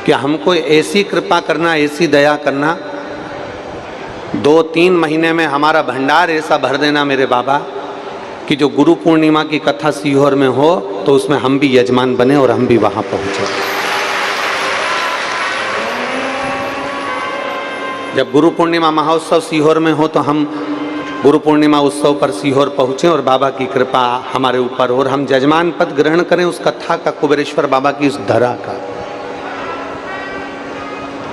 कि हमको ऐसी कृपा करना, ऐसी दया करना, 2-3 महीने में हमारा भंडार ऐसा भर देना मेरे बाबा कि जो गुरु पूर्णिमा की कथा सीहोर में हो तो उसमें हम भी यजमान बने और हम भी वहां पहुंचे। जब गुरु पूर्णिमा महोत्सव सीहोर में हो तो हम गुरु पूर्णिमा उत्सव पर सीहोर पहुँचे और बाबा की कृपा हमारे ऊपर और हम यजमान पद ग्रहण करें उस कथा का, कुबेरेश्वर बाबा की उस धरा का,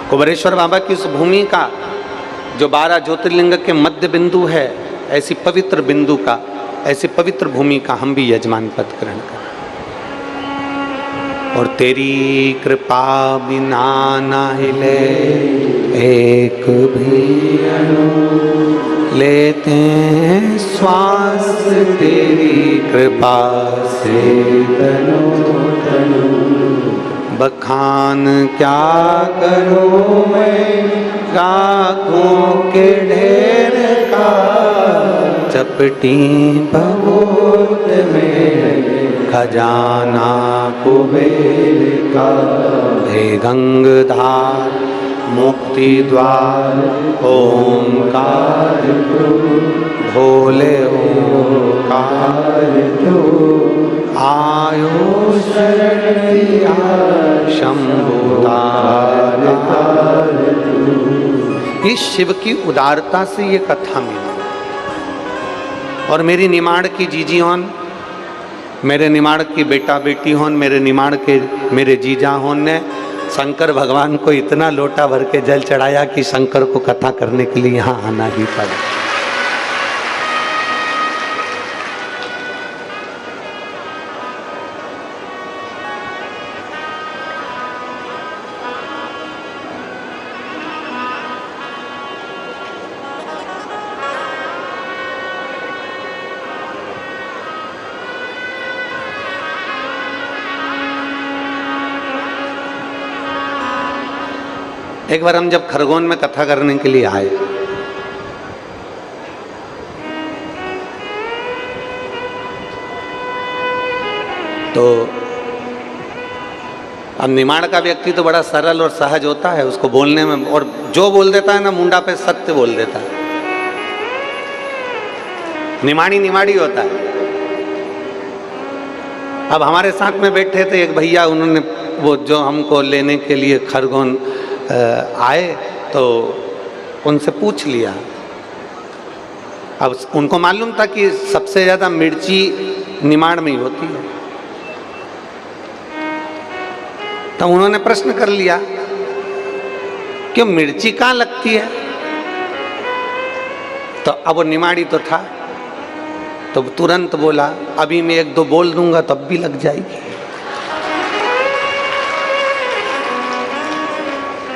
कुबेरेश्वर बाबा की उस भूमि का जो 12 ज्योतिर्लिंग के मध्य बिंदु है, ऐसी पवित्र बिंदु का, ऐसी पवित्र भूमि का हम भी यजमान पद ग्रहण करें। और तेरी कृपा बिना ना हिले एक भी अणु, लेते हैं श्वास तेरी कृपा से तनो तनु। बखान क्या करूं मैं राखों के ढेर का, चपटी भगोत में खजाना कुबेर का। हे गंगाधार मुक्ति द्वार ओंकार तू, भोले ओंकार तू, आयो शरण दिया शंभु तार तू। इस शिव की उदारता से ये कथा मिली। और मेरी निमाड़ की जीजी होन, मेरे निमाड़ की बेटा बेटी होन, मेरे निमाड़ के मेरे जीजा होन ने शंकर भगवान को इतना लोटा भर के जल चढ़ाया कि शंकर को कथा करने के लिए यहाँ आना ही पड़ा। एक बार हम जब खरगोन में कथा करने के लिए आए तो अब निमाड़ का व्यक्ति तो बड़ा सरल और सहज होता है, उसको बोलने में, और जो बोल देता है ना मुंडा पे सत्य बोल देता है। निमाड़ी निमाड़ी होता है। अब हमारे साथ में बैठे थे एक भैया, उन्होंने वो जो हमको लेने के लिए खरगोन आए तो उनसे पूछ लिया। अब उनको मालूम था कि सबसे ज़्यादा मिर्ची निमाड़ में ही होती है, तो उन्होंने प्रश्न कर लिया कि मिर्ची कहाँ लगती है। तो अब वो निमाड़ी तो था, तो तुरंत बोला अभी मैं 1-2 बोल दूंगा तब भी लग जाएगी।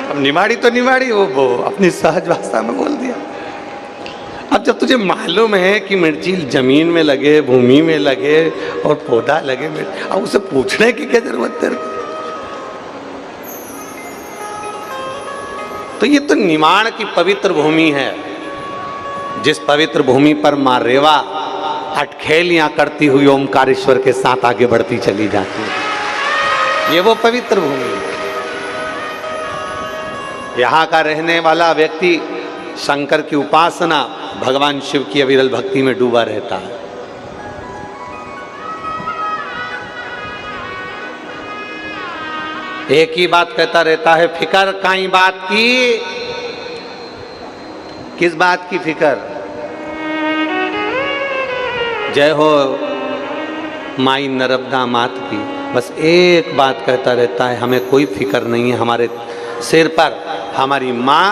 अब निमाड़ी तो निमाड़ी, वो अपनी सहज भाषा में बोल दिया। अब जब तुझे मालूम है कि मिर्ची जमीन में लगे, भूमि में लगे और पौधा लगे, अब उसे पूछने की क्या जरूरत तेरे को। तो ये तो निमाड़ की पवित्र भूमि है, जिस पवित्र भूमि पर मां रेवा अटखेलियां करती हुई ओमकारेश्वर के साथ आगे बढ़ती चली जाती है। ये वो पवित्र भूमि है। यहाँ का रहने वाला व्यक्ति शंकर की उपासना, भगवान शिव की अविरल भक्ति में डूबा रहता है। एक ही बात कहता रहता है, फिकर काई बात की। किस बात की फिकर? जय हो माई नर्मदा मात की। बस एक बात कहता रहता है, हमें कोई फिकर नहीं है। हमारे सिर पर हमारी माँ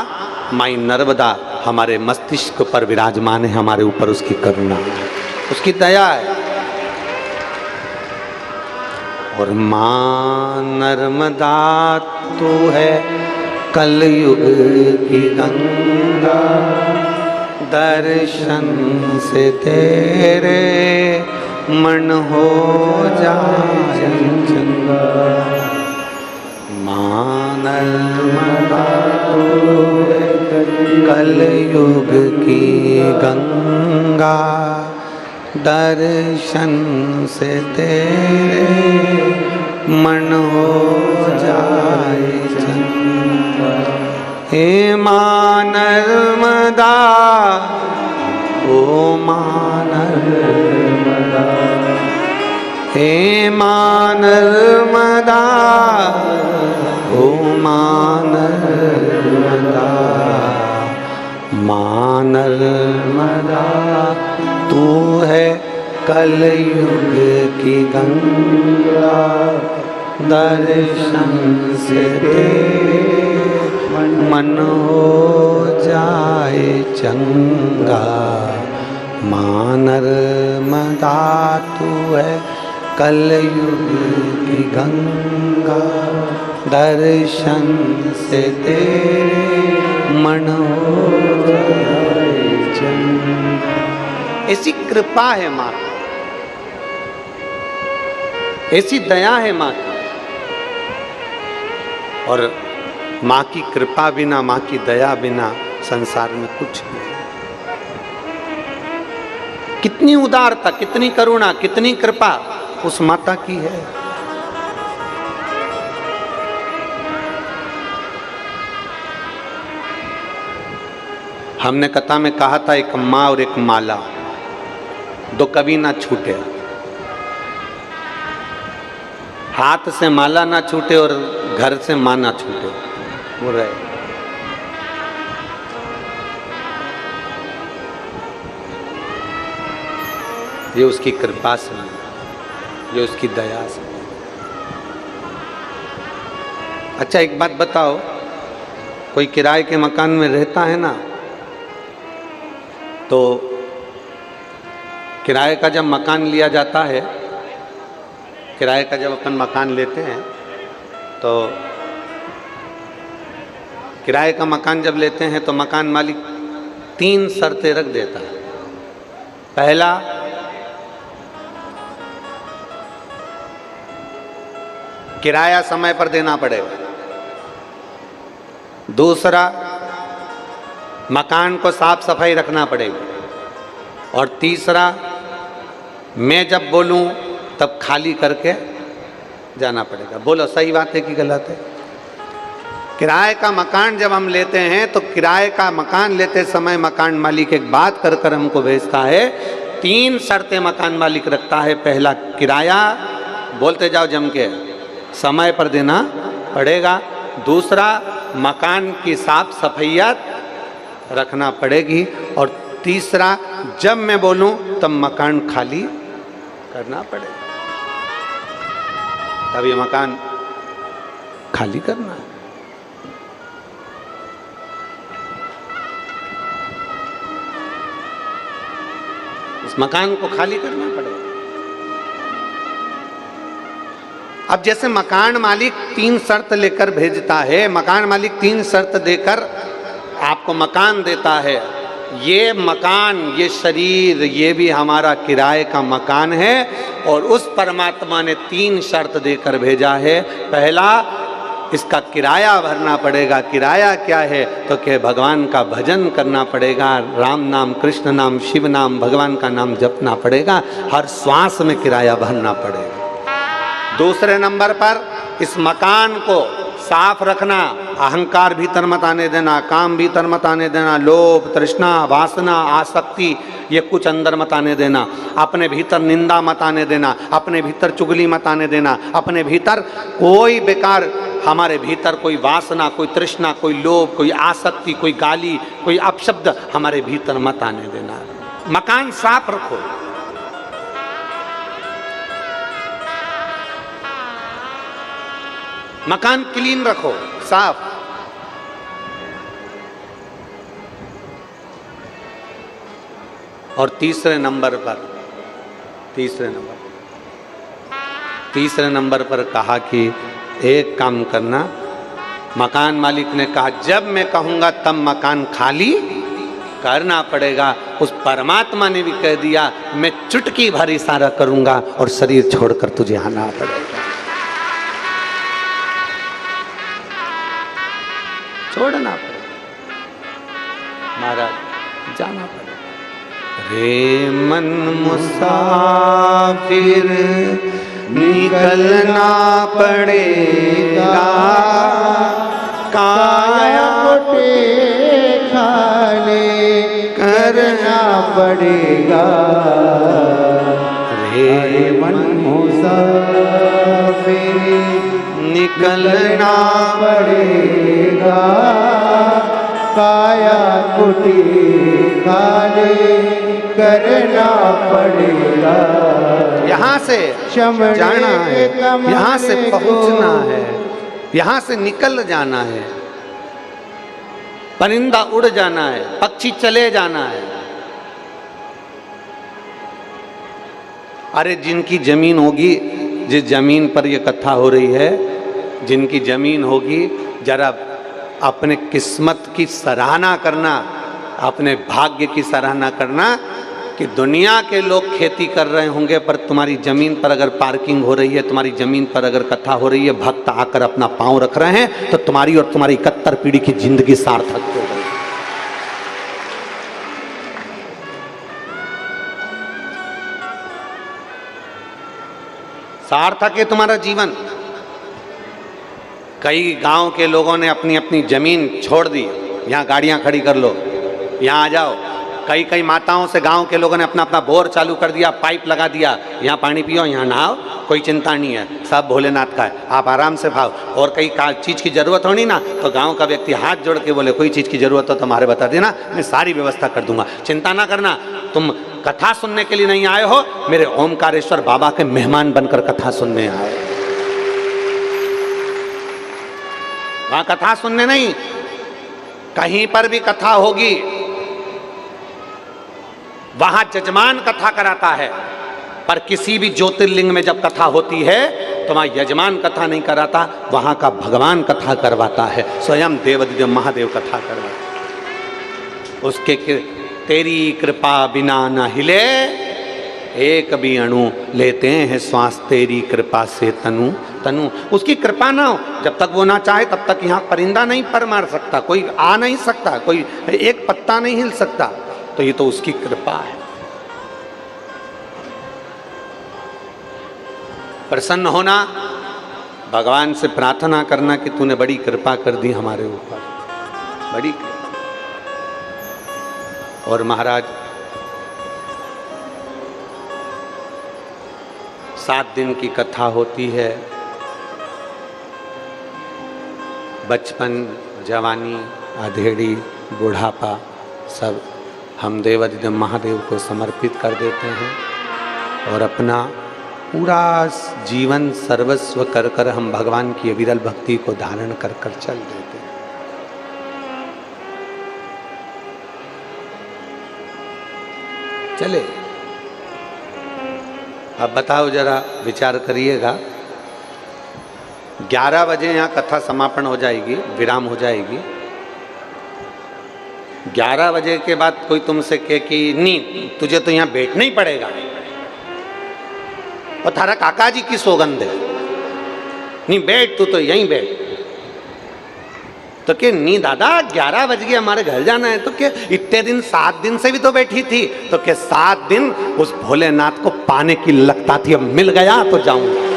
माई नर्मदा हमारे मस्तिष्क पर विराजमान है, हमारे ऊपर उसकी करुणा है, उसकी दया है। और माँ नर्मदा तू है कलयुग की गंगा, दर्शन से तेरे मन हो जाए चंगा। माँ नर्मदा तू है कलयुग की गंगा, दर्शन से तेरे मन हो जाए चंगा। नर्मदा, ओ माँ नर्मदा, हे माँ नर्मदा, ओ माँ नर्मदा, माँ नर्मदा तू है कलयुग की गंगा, दर्शन से तेरे मन हो जाए चंगा। माँ नर्मदा तू है कलयुग की गंगा, दर्शन से तेरे मन हो जाए चंगा। ऐसी कृपा है माँ, ऐसी दया है माँ की। और माँ की कृपा बिना, माँ की दया बिना संसार में कुछ नहीं। कितनी उदारता, कितनी करुणा, कितनी कृपा उस माता की है। हमने कथा में कहा था एक माँ और एक माला, दो कभी ना छूटे। हाथ से माला ना छूटे और घर से माँ ना छूटे, वो रहे। ये उसकी कृपा से, ये उसकी दया से। अच्छा एक बात बताओ, कोई किराए के मकान में रहता है ना, तो किराए का जब मकान लिया जाता है, किराए का जब अपन मकान लेते हैं, तो किराए का मकान जब लेते हैं तो मकान मालिक 3 शर्तें रख देता है। पहला, किराया समय पर देना पड़ेगा। दूसरा, मकान को साफ सफाई रखना पड़ेगी। और तीसरा, मैं जब बोलूं तब खाली करके जाना पड़ेगा। बोलो सही बात है कि गलत है? किराए का मकान जब हम लेते हैं तो किराए का मकान लेते समय मकान मालिक एक बात कर कर हमको भेजता है। 3 शर्तें मकान मालिक रखता है। पहला, किराया बोलते जाओ जम के समय पर देना पड़ेगा। दूसरा, मकान की साफ सफाइयत रखना पड़ेगी। और तीसरा, जब मैं बोलूं तब मकान खाली करना पड़ेगा। तब ये मकान खाली करना है। इस मकान को खाली करना पड़ेगा। अब जैसे मकान मालिक 3 शर्त लेकर भेजता है, मकान मालिक 3 शर्त देकर आपको मकान देता है। ये मकान, ये शरीर, ये भी हमारा किराए का मकान है। और उस परमात्मा ने 3 शर्त देकर भेजा है। पहला, इसका किराया भरना पड़ेगा। किराया क्या है? तो कि भगवान का भजन करना पड़ेगा, राम नाम, कृष्ण नाम, शिव नाम, भगवान का नाम जपना पड़ेगा। हर श्वास में किराया भरना पड़ेगा। दूसरे नंबर पर, इस मकान को साफ रखना, अहंकार भीतर मत आने देना, काम भीतर मत आने देना, लोभ, तृष्णा, वासना, आसक्ति, ये कुछ अंदर मत आने देना। अपने भीतर निंदा मत आने देना, अपने भीतर चुगली मत आने देना, अपने भीतर कोई बेकार, हमारे भीतर कोई वासना, कोई तृष्णा, कोई लोभ, कोई आसक्ति, कोई गाली, कोई अपशब्द हमारे भीतर मत आने देना। मकान साफ रखो। मकान क्लीन रखो, साफ। और तीसरे नंबर पर कहा कि एक काम करना। मकान मालिक ने कहा जब मैं कहूंगा तब मकान खाली करना पड़ेगा। उस परमात्मा ने भी कह दिया मैं चुटकी भर इशारा करूंगा और शरीर छोड़कर तुझे आना पड़ेगा, छोड़ना पड़ेगा, महाराज जाना पड़ेगा। रे मन मुसाफिर निकलना पड़ेगा, काया टेका पड़ेगा, रे मन मुसाफिर निकलना पड़ेगा, काया कुटी खाली करना पड़ेगा। यहाँ से जाना है, यहाँ से पहुंचना है, यहाँ से निकल जाना है, परिंदा उड़ जाना है, पक्षी चले जाना है। अरे जिनकी जमीन होगी, जिस जमीन पर ये कथा हो रही है, जिनकी जमीन होगी, जरा अपने किस्मत की सराहना करना, अपने भाग्य की सराहना करना कि दुनिया के लोग खेती कर रहे होंगे पर तुम्हारी जमीन पर अगर पार्किंग हो रही है, तुम्हारी जमीन पर अगर कथा हो रही है, भक्त आकर अपना पांव रख रहे हैं, तो तुम्हारी और तुम्हारी 71 पीढ़ी की जिंदगी सार्थक हो गई। सार्थक है तुम्हारा जीवन। कई गांव के लोगों ने अपनी अपनी जमीन छोड़ दी, यहाँ गाड़ियां खड़ी कर लो, यहाँ आ जाओ। कई कई माताओं से गांव के लोगों ने अपना अपना बोर चालू कर दिया, पाइप लगा दिया, यहाँ पानी पियो, यहाँ नहाओ, कोई चिंता नहीं है, सब भोलेनाथ का है, आप आराम से खाओ। और कई चीज़ की ज़रूरत होनी ना, तो गांव का व्यक्ति हाथ जोड़ के बोले कोई चीज़ की ज़रूरत हो तो हमारे बता देना, मैं सारी व्यवस्था कर दूंगा, चिंता ना करना। तुम कथा सुनने के लिए नहीं आए हो, मेरे ओमकारेश्वर बाबा के मेहमान बनकर कथा सुनने आए। वहां कथा सुनने नहीं, कहीं पर भी कथा होगी वहां जजमान कथा कराता है, पर किसी भी ज्योतिर्लिंग में जब कथा होती है तो वहां यजमान कथा नहीं कराता, वहां का भगवान कथा करवाता है, स्वयं देवदेव महादेव कथा करवाता। उसके तेरी कृपा बिना न हिले, एक भी अणु लेते हैं श्वास, तेरी कृपा से तनु तनु। उसकी कृपा ना हो, जब तक वो ना चाहे तब तक यहाँ परिंदा नहीं पर मार सकता, कोई आ नहीं सकता, कोई एक पत्ता नहीं हिल सकता, तो ये तो उसकी कृपा है। प्रसन्न होना, भगवान से प्रार्थना करना कि तूने बड़ी कृपा कर दी हमारे ऊपर, बड़ी कृपा। और महाराज 7 दिन की कथा होती है, बचपन, जवानी, अधेड़ी, बुढ़ापा सब हम देवाधिदेव महादेव को समर्पित कर देते हैं और अपना पूरा जीवन सर्वस्व कर कर हम भगवान की अविरल भक्ति को धारण कर कर चल देते हैं। चले, अब बताओ, जरा विचार करिएगा। 11 बजे यहाँ कथा समापन हो जाएगी, विराम हो जाएगी। 11 बजे के बाद कोई तुमसे कहे कि नहीं तुझे तो यहाँ बैठना ही पड़ेगा, और थारा काका जी की सौगंध है, नहीं बैठ तू तो यहीं बैठ, तो क्या नहीं दादा 11 बज गए हमारे घर जाना है, तो क्या इतने दिन 7 दिन से भी तो बैठी थी, तो क्या 7 दिन उस भोलेनाथ को पाने की लगता थी, अब मिल गया तो जाऊंगा,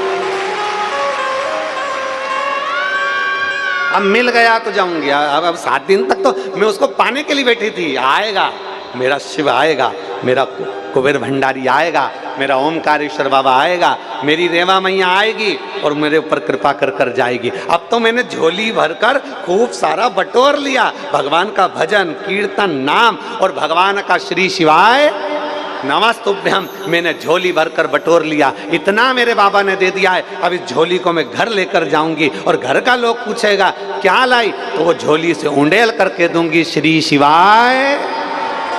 अब मिल गया तो जाऊंगी, अब 7 दिन तक तो मैं उसको पाने के लिए बैठी थी। आएगा मेरा शिव, आएगा मेरा कुबेर भंडारी, आएगा मेरा ओमकारेश्वर बाबा, आएगा मेरी रेवा मैया आएगी और मेरे ऊपर कृपा कर कर जाएगी। अब तो मैंने झोली भरकर खूब सारा बटोर लिया, भगवान का भजन कीर्तन नाम और भगवान का श्री शिवाय नमस्तुभ्यम मैंने झोली भरकर बटोर लिया। इतना मेरे बाबा ने दे दिया है, अब इस झोली को मैं घर लेकर जाऊंगी और घर का लोग पूछेगा क्या लाई, तो वो झोली से उंडेल करके दूंगी, श्री शिवाय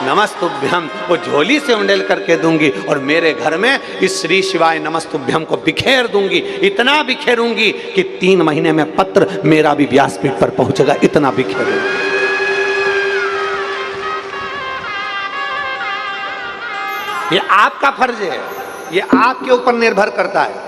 नमस्तुभ्यम, वो झोली से उंडेल करके दूंगी और मेरे घर में इस श्री शिवाय नमस्तुभ्यम को बिखेर दूंगी। इतना बिखेरूंगी कि 3 महीने में पत्र मेरा भी व्यासपीठ पर पहुंचेगा, इतना बिखेरूंगी। ये आपका फर्ज है, ये आपके ऊपर निर्भर करता है।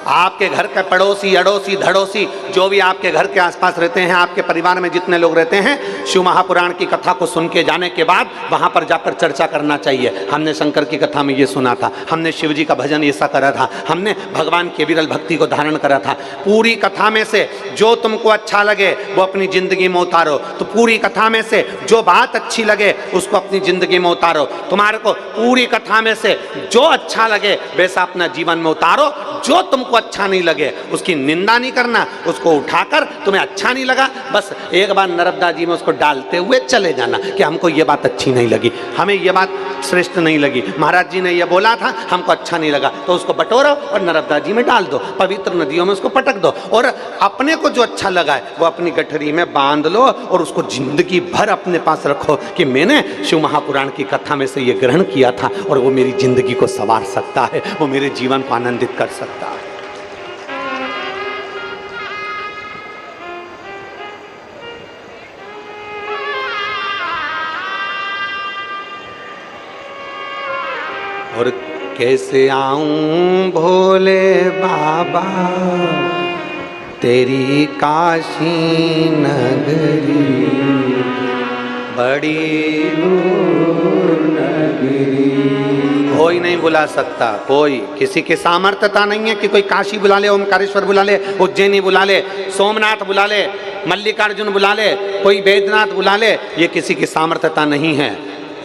आपके घर के पड़ोसी, अड़ोसी, धड़ोसी, जो भी आपके घर के आसपास रहते हैं, आपके परिवार में जितने लोग रहते हैं, शिव महापुराण की कथा को सुन के जाने के बाद वहां पर जाकर चर्चा करना चाहिए। हमने शंकर की कथा में ये सुना था, हमने शिव जी का भजन ऐसा करा था, हमने भगवान के विरल भक्ति को धारण करा था। पूरी कथा में से जो तुमको अच्छा लगे वो अपनी जिंदगी में उतारो। तो पूरी कथा में से जो बात अच्छी लगे उसको अपनी जिंदगी में उतारो। तुम्हारे को पूरी कथा में से जो अच्छा लगे वैसा अपना जीवन में उतारो। जो तुमको अच्छा नहीं लगे उसकी निंदा नहीं करना, उसको उठाकर तुम्हें अच्छा नहीं लगा बस एक बार नर्मदा जी में उसको डालते हुए चले जाना कि हमको ये बात अच्छी नहीं लगी, हमें ये बात श्रेष्ठ नहीं लगी, महाराज जी ने ये बोला था हमको अच्छा नहीं लगा, तो उसको बटोरो और नर्मदा जी में डाल दो, पवित्र नदियों में उसको पटक दो और अपने को जो अच्छा लगा है वो अपनी गठरी में बांध लो और उसको जिंदगी भर अपने पास रखो कि मैंने शिव महापुराण की कथा में से ये ग्रहण किया था और वो मेरी जिंदगी को संवार सकता है, वो मेरे जीवन को आनंदित कर सकता है। और कैसे आऊं भोले बाबा तेरी काशी नगरी, बड़ी दूर नगरी। कोई नहीं बुला सकता, कोई, किसी की सामर्थ्यता नहीं है कि कोई काशी बुला ले, ओमकारेश्वर बुला ले, उज्जैनी बुला ले, सोमनाथ बुला ले, मल्लिकार्जुन बुला ले, कोई बैद्यनाथ बुला ले, ये किसी की सामर्थ्यता नहीं है।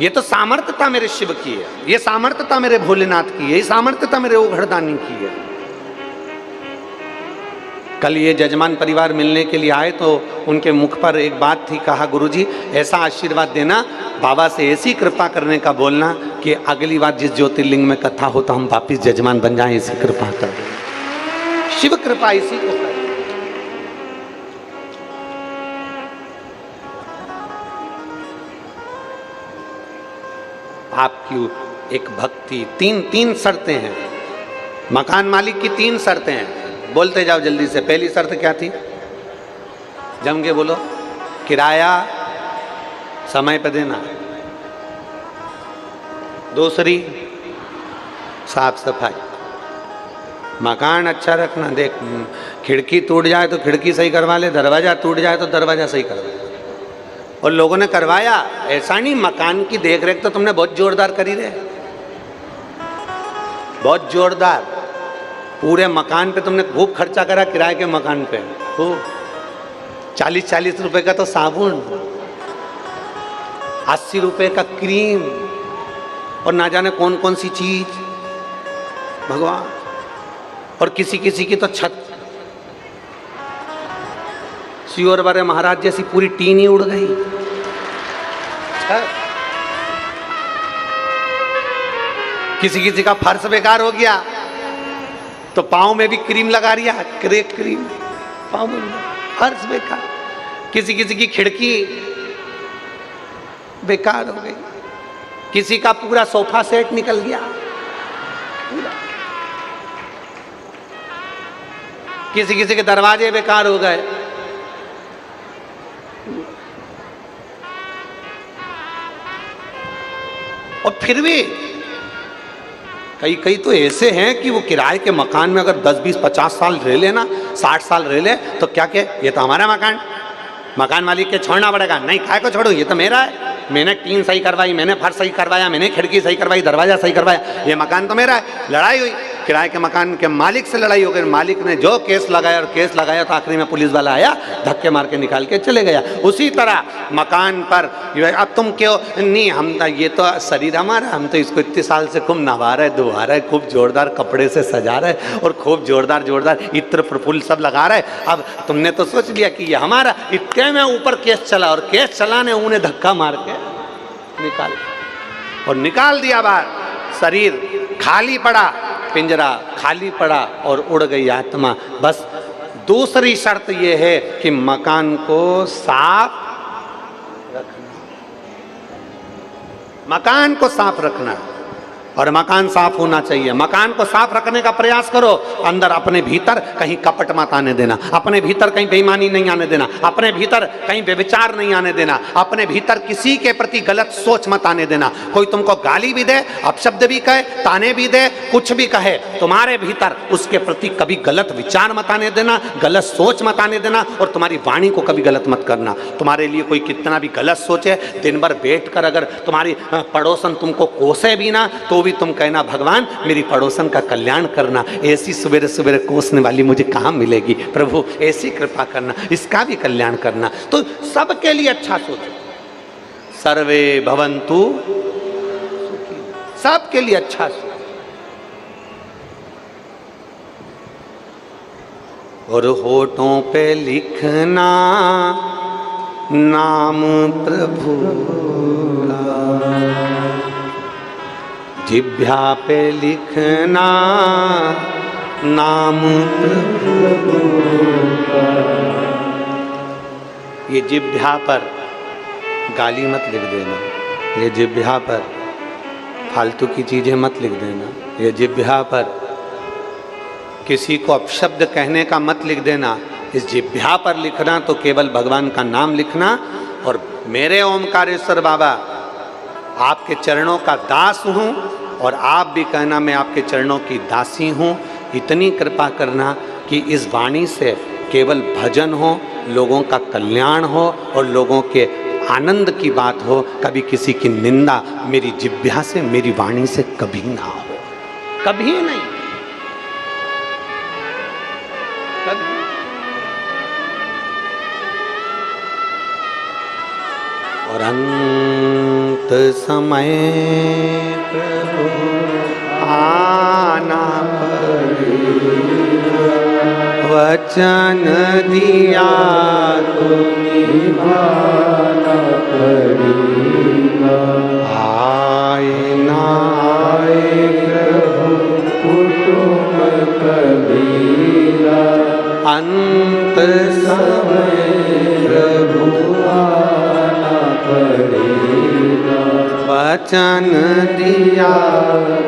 ये तो सामर्थ्यता मेरे शिव की है, ये सामर्थ्यता मेरे भोलेनाथ की है, ये सामर्थ्यता मेरे ओघड़दानी की है। कल ये जजमान परिवार मिलने के लिए आए तो उनके मुख पर एक बात थी, कहा गुरुजी ऐसा आशीर्वाद देना, बाबा से ऐसी कृपा करने का बोलना कि अगली बार जिस ज्योतिर्लिंग में कथा हो तो हम वापिस जजमान बन जाएं, ऐसी कृपा कर देना। शिव कृपा इसी को कर। आपकी एक भक्ति, तीन शर्तें हैं, मकान मालिक की 3 शर्तें हैं, बोलते जाओ जल्दी से। पहली शर्त क्या थी, जम के बोलो, किराया समय पे देना। दूसरी साफ सफाई, मकान अच्छा रखना। देख खिड़की टूट जाए तो खिड़की सही करवा ले, दरवाजा टूट जाए तो दरवाजा सही करवा ले। और लोगों ने करवाया, ऐसा नहीं, मकान की देखरेख तो तुमने बहुत जोरदार करी रे, बहुत जोरदार। पूरे मकान पे तुमने खूब खर्चा करा, किराए के मकान पे खूब 40-40 रुपए का तो साबुन, 80 रुपए का क्रीम और ना जाने कौन कौन सी चीज, भगवान। और किसी किसी की तो छत सियोर बारे महाराज जैसी पूरी टीन ही उड़ गई। किसी किसी का फर्श बेकार हो गया तो पाँव में भी क्रीम लगा रिया, क्रेक क्रीम पाँव में, फर्श बेकार। किसी किसी की खिड़की बेकार हो गई, किसी का पूरा सोफा सेट निकल गया पूरा, किसी किसी के दरवाजे बेकार हो गए। और फिर भी कई तो ऐसे हैं कि वो किराए के मकान में अगर 10, 20, 50 साल रह लेना, 60 साल रह ले तो क्या के ये तो हमारा मकान, मकान मालिक के छोड़ना पड़ेगा। नहीं, काय को छोड़ो, ये तो मेरा है, मैंने टीन सही करवाई, मैंने फर्श सही करवाया, मैंने खिड़की सही करवाई, दरवाजा सही करवाया, ये मकान तो मेरा है। लड़ाई हुई, किराए के मकान के मालिक से लड़ाई हो गई, मालिक ने जो केस लगाया और केस लगाया तो आखिरी में पुलिस वाला आया, धक्के मार के निकाल के चले गया। उसी तरह मकान पर अब तुम क्यों नहीं, हम ये तो शरीर हमारा, हम तो इसको इतने साल से खूब नवा रहे, धुआ रहे, खूब जोरदार कपड़े से सजा रहे और खूब जोरदार इत्र प्रफुल्ल सब लगा रहे। अब तुमने तो सोच लिया कि ये हमारा, इतने में ऊपर केस चला और केस चलाने उन्हें धक्का मार के निकाल दिया बाहर। शरीर खाली पड़ा, पिंजरा खाली पड़ा और उड़ गई आत्मा। बस दूसरी शर्त यह है कि मकान को साफ रखना, मकान को साफ रखना। और मकान साफ होना चाहिए। मकान को साफ रखने का प्रयास करो। अंदर अपने भीतर कहीं कपट मत आने देना, अपने भीतर कहीं बेईमानी नहीं आने देना, अपने भीतर कहीं व्यभिचार नहीं आने देना, अपने भीतर किसी के प्रति गलत सोच मत आने देना। कोई तुमको गाली भी दे, अपशब्द भी कहे, ताने भी दे, कुछ भी कहे, तुम्हारे भीतर उसके प्रति कभी गलत विचार मत आने देना, गलत सोच मत आने देना, और तुम्हारी वाणी को कभी गलत मत करना। तुम्हारे लिए कोई कितना भी गलत सोचे, दिन भर बैठकर अगर तुम्हारी पड़ोसन तुमको कोसे भी ना, तो भी तुम कहना भगवान मेरी पड़ोसन का कल्याण करना। ऐसी सवेरे सवेरे कोसने वाली मुझे कहाँ मिलेगी प्रभु, ऐसी कृपा करना, इसका भी कल्याण करना। तो सबके लिए अच्छा सोचो। सर्वे भवन्तु सुखी, सबके लिए अच्छा सोचो। और होठों पे लिखना नाम प्रभु का, जिह्वा पे लिखना नाम प्रभु का। ये जिह्वा पर गाली मत लिख देना, ये जिह्वा पर फालतू की चीजें मत लिख देना, ये जिह्वा पर किसी को अपशब्द कहने का मत लिख देना। इस जिह्वा पर लिखना तो केवल भगवान का नाम लिखना। और मेरे ओमकारेश्वर बाबा आपके चरणों का दास हूँ, और आप भी कहना मैं आपके चरणों की दासी हूँ। इतनी कृपा करना कि इस वाणी से केवल भजन हो, लोगों का कल्याण हो और लोगों के आनंद की बात हो। कभी किसी की निंदा मेरी जिह्वा से, मेरी वाणी से कभी ना हो, कभी नहीं, कभी। और अंत समय प्रभु आना पड़ेगा, वचन दिया तो निभाना पड़ेगा। आए ना आए प्रभु कुटुंब कबीरा, अंत समय प्रभु वचन दिया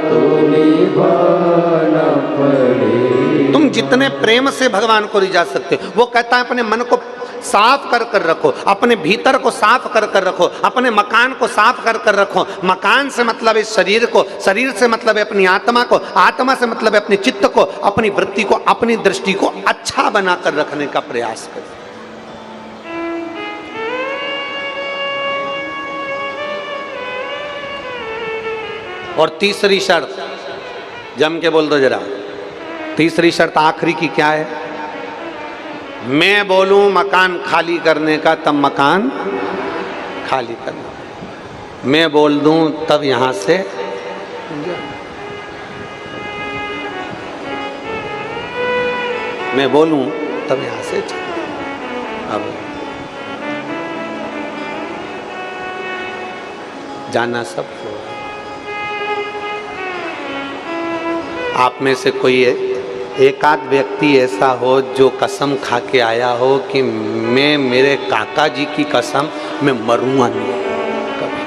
तो निभाना पड़ेगा। तुम जितने प्रेम से भगवान को रिझा सकते हो। वो कहता है अपने मन को साफ कर कर रखो, अपने भीतर को साफ कर कर रखो, अपने मकान को साफ कर कर रखो। मकान से मतलब है शरीर को, शरीर से मतलब है अपनी आत्मा को, आत्मा से मतलब है अपने चित्त को, अपनी वृत्ति को, अपनी दृष्टि को अच्छा बनाकर रखने का प्रयास करो। और तीसरी शर्त जम के बोल दो जरा, तीसरी शर्त आखिरी की क्या है? मैं बोलूं मकान खाली करने का तब मकान खाली करना, मैं बोल दूं तब यहां से मैं बोलूं तब यहां से अब जाना सबको। आप में से कोई एक आध व्यक्ति ऐसा हो जो कसम खा के आया हो कि मैं मेरे काका जी की कसम मैं मरूंगा नहीं कभी।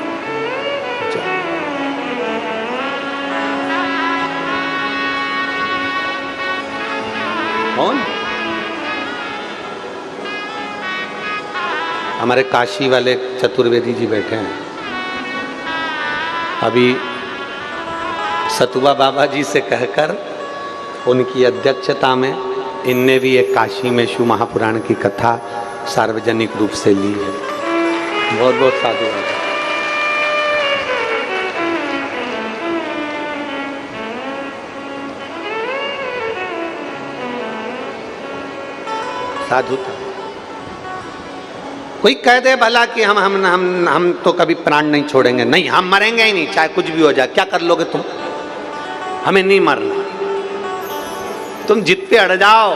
कौन? हमारे काशी वाले चतुर्वेदी जी बैठे हैं। अभी सतुआ बाबा जी से कहकर उनकी अध्यक्षता में इनने भी एक काशी में शिव महापुराण की कथा सार्वजनिक रूप से ली है। बहुत बहुत साधुवाद। साधुता। कोई कह दे भला कि हम तो कभी प्राण नहीं छोड़ेंगे, नहीं हम मरेंगे ही नहीं, चाहे कुछ भी हो जाए। क्या कर लोगे तुम? हमें नहीं मरना। तुम जिद पे अड़ जाओ।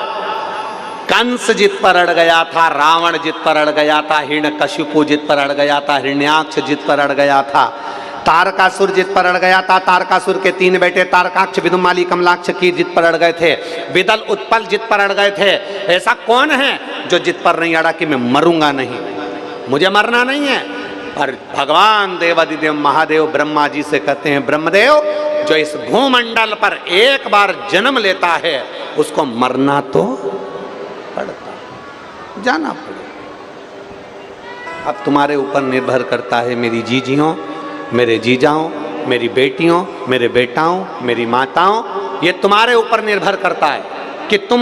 कंस जिद पर अड़ गया था, रावण जिद पर अड़ गया था, हिरण्यकशिपु जिद पर अड़ गया था, हिरण्याक्ष जिद पर अड़ गया था, तारकासुर जिद पर अड़ गया था। तारकासुर के 3 बेटे तारकाक्ष, विदुमाली, कमलाक्ष की जिद पर अड़ गए थे। विदल, उत्पल जिद पर अड़ गए थे। ऐसा कौन है जो जिद पर नहीं अड़ा कि मैं मरूंगा नहीं, मुझे मरना नहीं है? पर भगवान देवादिदेव महादेव ब्रह्मा जी से कहते हैं, ब्रह्मदेव जो इस भूमंडल पर एक बार जन्म लेता है उसको मरना तो पड़ता है, जाना पड़ेगा। अब तुम्हारे ऊपर निर्भर करता है मेरी जीजियों, मेरे जीजाओं, मेरी बेटियों, मेरे बेटाओं, मेरी माताओं, ये तुम्हारे ऊपर निर्भर करता है कि तुम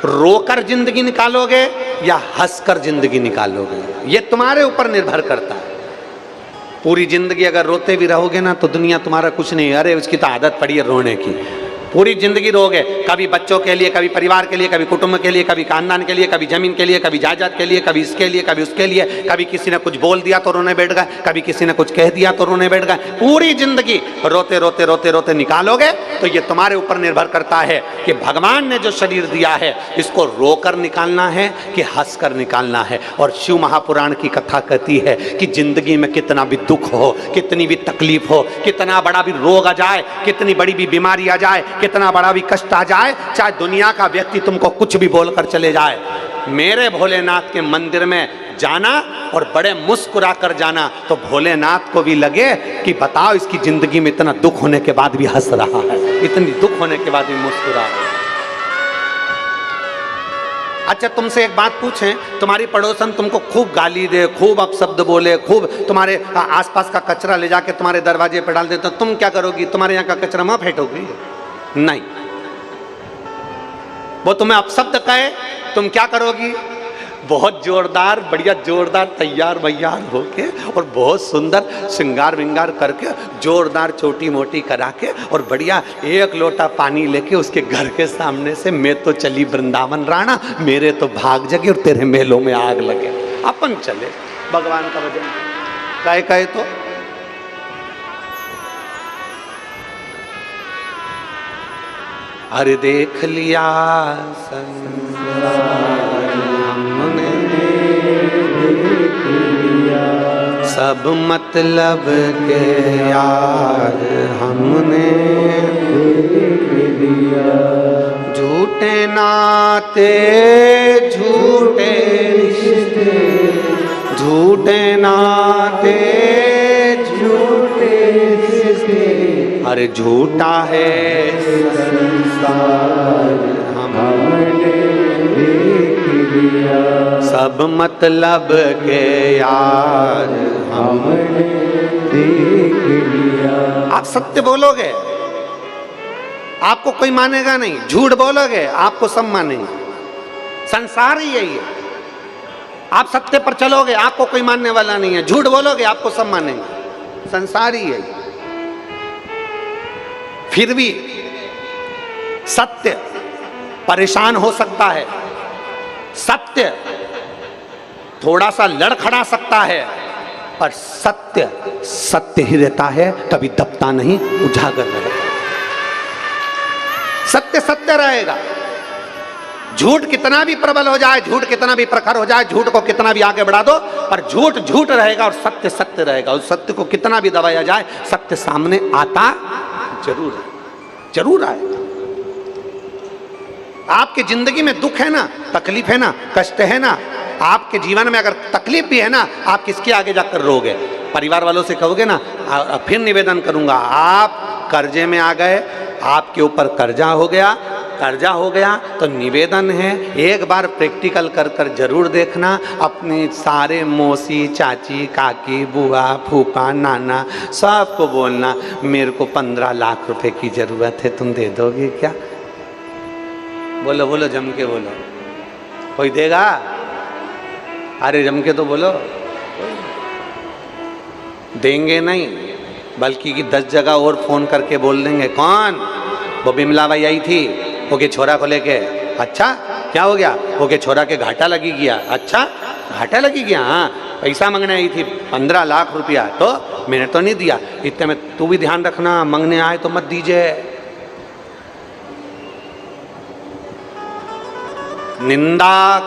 रोकर जिंदगी निकालोगे या हंसकर जिंदगी निकालोगे। ये तुम्हारे ऊपर निर्भर करता है। पूरी जिंदगी अगर रोते भी रहोगे ना तो दुनिया तुम्हारा कुछ नहीं, अरे उसकी तो आदत पड़ी है रोने की। पूरी जिंदगी रोगे, कभी बच्चों के लिए, कभी परिवार के लिए, कभी कुटुंब के लिए, कभी खानदान के लिए, कभी जमीन के लिए, कभी जायदाद के लिए, कभी इसके लिए, कभी उसके लिए, कभी किसी ने कुछ बोल दिया तो रोने बैठ गए, कभी किसी ने कुछ कह दिया तो रोने बैठ गए। पूरी जिंदगी रोते रोते रोते रोते निकालोगे तो ये तुम्हारे ऊपर निर्भर करता है कि भगवान ने जो शरीर दिया है इसको रोकर निकालना है कि हंसकर निकालना है। और शिव महापुराण की कथा कहती है कि जिंदगी में कितना भी दुख हो, कितनी भी तकलीफ हो, कितना बड़ा भी रोग आ जाए, कितनी बड़ी भी बीमारी आ जाए, कितना बड़ा भी कष्ट आ जाए, चाहे दुनिया का व्यक्ति तुमको कुछ भी बोलकर चले जाए, मेरे भोलेनाथ के मंदिर में जाना और बड़े मुस्कुरा कर जाना तो भोलेनाथ को भी लगे कि बताओ इसकी जिंदगी में इतना दुख होने के बाद भी हंस रहा है, इतनी दुख होने के बाद भी मुस्कुरा रहा है। अच्छा, तुमसे एक बात पूछें, तुम्हारी पड़ोसन तुमको खूब गाली दे, खूब अपशब्द बोले, खूब तुम्हारे आसपास का कचरा ले जाके तुम्हारे दरवाजे पर डाल दे, तो तुम क्या करोगी? तुम्हारे यहाँ का कचरा वहां फेंकोगी? नहीं। वो तुम्हें अपशब्द कहे, तुम क्या करोगी? बहुत जोरदार, बढ़िया जोरदार तैयार वैयार होके और बहुत सुंदर श्रृंगार विंगार करके, जोरदार चोटी मोटी करा के और बढ़िया एक लोटा पानी लेके उसके घर के सामने से, मैं तो चली वृंदावन राणा, मेरे तो भाग जगे और तेरे मेलों में आग लगे, अपन चले भगवान का भजन कहे तो। अरे देख लिया हमने, सब मतलब के यार हमने, झूठे नाते झूठे रिश्ते, झूठे नाते झूठे रिश्ते, अरे झूठा है संसार हमने देख लिया, सब मतलब के यार हमने देख लिया। आप सत्य बोलोगे आपको कोई मानेगा नहीं, झूठ बोलोगे आपको सब मानेंगे, संसार ही यही है। आप सत्य पर चलोगे आपको कोई मानने वाला नहीं है, झूठ बोलोगे आपको सब मानेंगे, संसार ही यही। फिर भी सत्य परेशान हो सकता है, सत्य थोड़ा सा लड़खड़ा सकता है, पर सत्य सत्य ही रहता है, कभी दबता नहीं, उजागर रहेगा। सत्य सत्य रहेगा। झूठ कितना भी प्रबल हो जाए, झूठ कितना भी प्रखर हो जाए, झूठ को कितना भी आगे बढ़ा दो, पर झूठ झूठ रहेगा और सत्य सत्य रहेगा। उस सत्य को कितना भी दबाया जाए, सत्य सामने आता जरूर है, जरूर आए। आपकी जिंदगी में दुख है ना, तकलीफ है ना, कष्ट है ना, आपके जीवन में अगर तकलीफ भी है ना, आप किसके आगे जाकर रोगे? परिवार वालों से कहोगे ना, फिर निवेदन करूंगा, आप कर्जे में आ गए, आपके ऊपर कर्जा हो गया, कर्जा हो गया तो निवेदन है एक बार प्रैक्टिकल कर कर जरूर देखना। अपनी सारे मौसी, चाची, काकी, बुआ, फूफा, नाना सबको बोलना, मेरे को 15 लाख रुपए की जरूरत है, तुम दे दोगे क्या? बोलो बोलो, जम के बोलो। कोई देगा? अरे जम के तो बोलो। देंगे नहीं, बल्कि कि 10 जगह और फोन करके बोल देंगे। कौन? वो बिमला बाई आई थी, वो के छोरा को लेके। अच्छा क्या हो गया? वो के छोरा के घाटा लगी गया। अच्छा घाटा लगी गया? हाँ, पैसा मांगने आई थी 15 लाख रुपया, तो मैंने तो नहीं दिया। इतने में तू भी ध्यान रखना, मांगने आए तो मत दीजिए। निंदा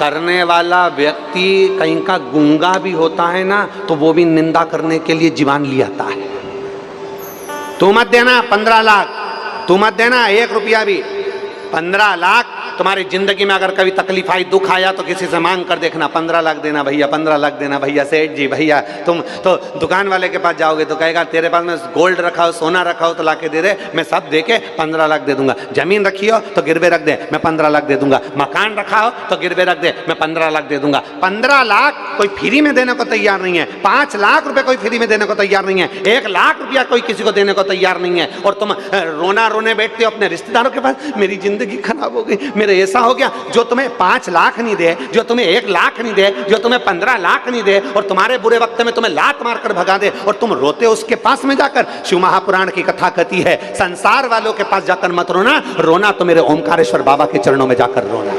करने वाला व्यक्ति कहीं का गूंगा भी होता है ना, तो वो भी निंदा करने के लिए जीवान ले आता है। तू मत देना 15 लाख, तू मत देना 1 रुपया भी, 15 लाख तुम्हारी जिंदगी में अगर कभी तकलीफ आई, दुख आया तो किसी से मांग कर देखना, 15 लाख देना भैया, 15 लाख देना भैया, सेठ जी भैया। तुम तो दुकान वाले के पास जाओगे तो कहेगा तेरे पास में गोल्ड रखा हो, सोना रखा हो तो लाके दे दे, मैं सब दे के 15 लाख दे दूंगा। जमीन रखी हो तो गिरवे रख दे, मैं 15 लाख दे दूंगा। मकान रखा हो तो गिरवे रख दे, मैं 15 लाख दे दूंगा। 15 लाख कोई फ्री में देने को तैयार नहीं है, 5 लाख रुपए कोई फ्री में देने को तैयार नहीं है, 1 लाख रुपया कोई किसी को देने को तैयार नहीं है। और तुम रोना रोने बैठते हो अपने रिश्तेदारों के पास, मेरी जिंदगी खराब हो गई, मेरे ऐसा हो गया। जो तुम्हें 5 लाख नहीं दे, जो तुम्हें 1 लाख नहीं दे, जो तुम्हें 15 लाख नहीं दे और तुम्हारे बुरे वक्त में तुम्हें लात मारकर भगा दे और तुम रोते हो उसके पास में जाकर, शिव महापुराण की कथा कहती है संसार वालों के पास जाकर मत रोना, रोना तो मेरे ओमकारेश्वर बाबा के चरणों में जाकर रोना।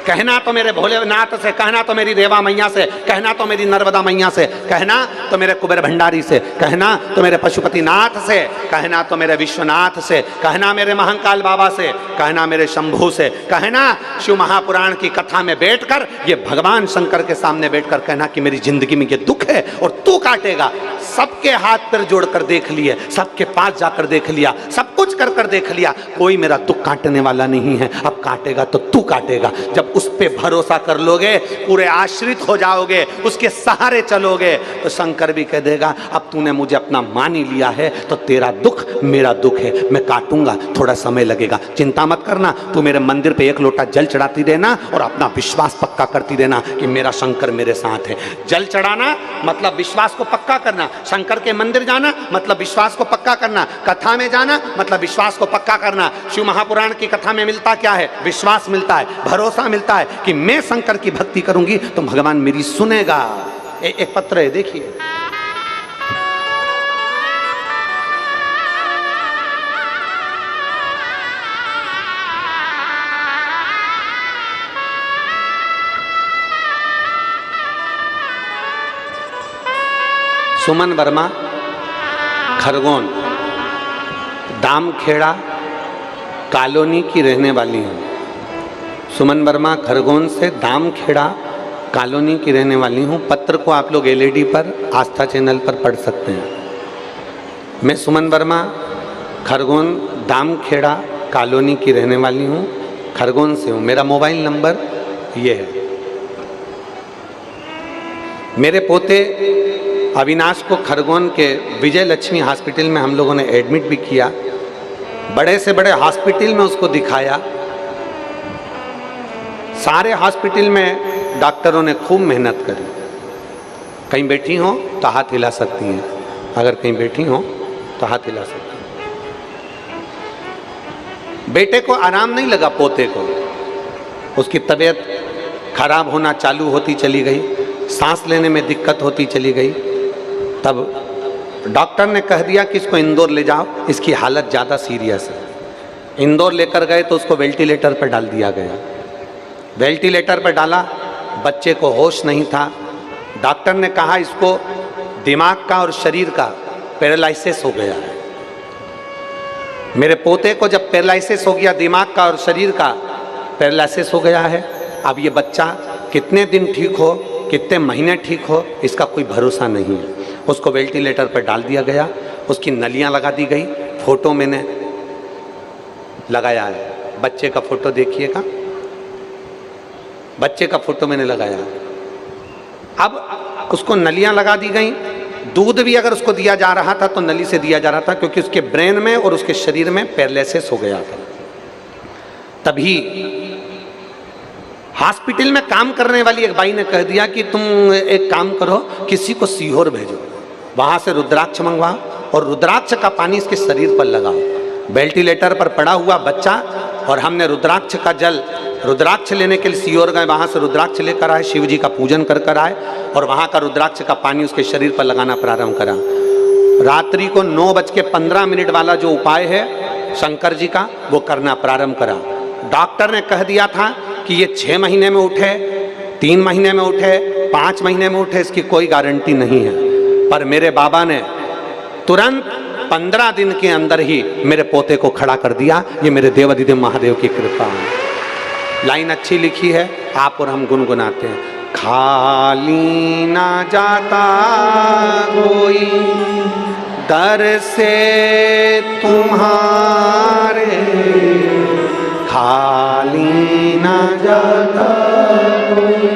कहना तो मेरे भोलेनाथ से, कहना तो मेरी रेवा मैया से, कहना तो मेरी नर्मदा मैया से, कहना तो मेरे कुबेर भंडारी से, कहना तो मेरे पशुपतिनाथ से, कहना तो मेरे विश्वनाथ से, कहना मेरे महंकाल बाबा से, कहना मेरे शंभू से, कहना शिव महापुराण की कथा में बैठकर ये भगवान शंकर के सामने बैठकर कहना कि मेरी जिंदगी में ये दुख है और तू काटेगा। सबके हाथ पर जोड़कर देख लिए, सबके पास जाकर देख लिया, सब कुछ कर कर देख लिया, कोई मेरा दुख काटने वाला नहीं है। अब काटेगा तो तू काटेगा। जब उस पे भरोसा कर लोगे, पूरे आश्रित हो जाओगे, उसके सहारे चलोगे, तो शंकर भी कह देगा अब तूने मुझे अपना मान ही लिया है तो तेरा दुख मेरा दुख है, मैं काटूंगा, थोड़ा समय लगेगा, चिंता मत करना। तू मेरे मंदिर पे 1 लोटा जल चढ़ाती देना और अपना विश्वास पक्का करती देना कि मेरा शंकर मेरे साथ है। जल चढ़ाना मतलब विश्वास को पक्का करना, शंकर के मंदिर जाना मतलब विश्वास को पक्का करना, कथा में जाना मतलब विश्वास को पक्का करना। शिव महापुराण की कथा में मिलता क्या है? विश्वास मिलता है, भरोसा मिलता है कि मैं शंकर की भक्ति करूंगी तो भगवान मेरी सुनेगा। एक पत्र है, देखिए। सुमन वर्मा, खरगोन, दामखेड़ा कॉलोनी की रहने वाली हूँ। सुमन वर्मा खरगोन से दामखेड़ा कॉलोनी की रहने वाली हूँ। पत्र को आप लोग एलईडी पर आस्था चैनल पर पढ़ सकते हैं। मैं सुमन वर्मा खरगोन दामखेड़ा कॉलोनी की रहने वाली हूँ, खरगोन से हूँ। मेरा मोबाइल नंबर ये है। मेरे पोते अविनाश को खरगोन के विजय लक्ष्मी हॉस्पिटल में हम लोगों ने एडमिट भी किया। बड़े से बड़े हॉस्पिटल में उसको दिखाया। सारे हॉस्पिटल में डॉक्टरों ने खूब मेहनत करी। कहीं बैठी हो तो हाथ हिला सकती हैं, अगर कहीं बैठी हो तो हाथ हिला सकती हैं। बेटे को आराम नहीं लगा, पोते को। उसकी तबीयत खराब होना चालू होती चली गई, सांस लेने में दिक्कत होती चली गई। तब डॉक्टर ने कह दिया कि इसको इंदौर ले जाओ, इसकी हालत ज़्यादा सीरियस है। इंदौर लेकर गए तो उसको वेंटिलेटर पर डाल दिया गया। वेंटिलेटर पर डाला, बच्चे को होश नहीं था। डॉक्टर ने कहा इसको दिमाग का और शरीर का पैरालिसिस हो गया है। मेरे पोते को जब पैरालिसिस हो गया, दिमाग का और शरीर का पैरालिसिस हो गया है, अब ये बच्चा कितने दिन ठीक हो, कितने महीने ठीक हो, इसका कोई भरोसा नहीं है। उसको वेंटिलेटर पर डाल दिया गया, उसकी नलियां लगा दी गई। फोटो मैंने लगाया है, बच्चे का फोटो देखिएगा, बच्चे का फोटो मैंने लगाया। अब उसको नलियां लगा दी गई। दूध भी अगर उसको दिया जा रहा था तो नली से दिया जा रहा था, क्योंकि उसके ब्रेन में और उसके शरीर में पैरालिसिस हो गया था। तभी हॉस्पिटल में काम करने वाली एक बाई ने कह दिया कि तुम एक काम करो, किसी को सीहोर भेजो, वहाँ से रुद्राक्ष मंगवाओ और रुद्राक्ष का पानी इसके शरीर पर लगाओ। वेंटिलेटर पर पड़ा हुआ बच्चा, और हमने रुद्राक्ष का जल, रुद्राक्ष लेने के लिए सीहोर गए, वहाँ से रुद्राक्ष लेकर आए, शिव जी का पूजन कर कर आए और वहाँ का रुद्राक्ष का पानी उसके शरीर पर लगाना प्रारंभ करा। रात्रि को 9:15 वाला जो उपाय है शंकर जी का, वो करना प्रारंभ करा। डॉक्टर ने कह दिया था कि ये 6 महीने में उठे, 3 महीने में उठे, 5 महीने में उठे, इसकी कोई गारंटी नहीं है। पर मेरे बाबा ने तुरंत 15 दिन के अंदर ही मेरे पोते को खड़ा कर दिया। ये मेरे देवाधिदेव महादेव की कृपा है। लाइन अच्छी लिखी है, आप और हम गुनगुनाते हैं। खाली ना जाता कोई दर से तुम्हारे खाली न जाता कोई,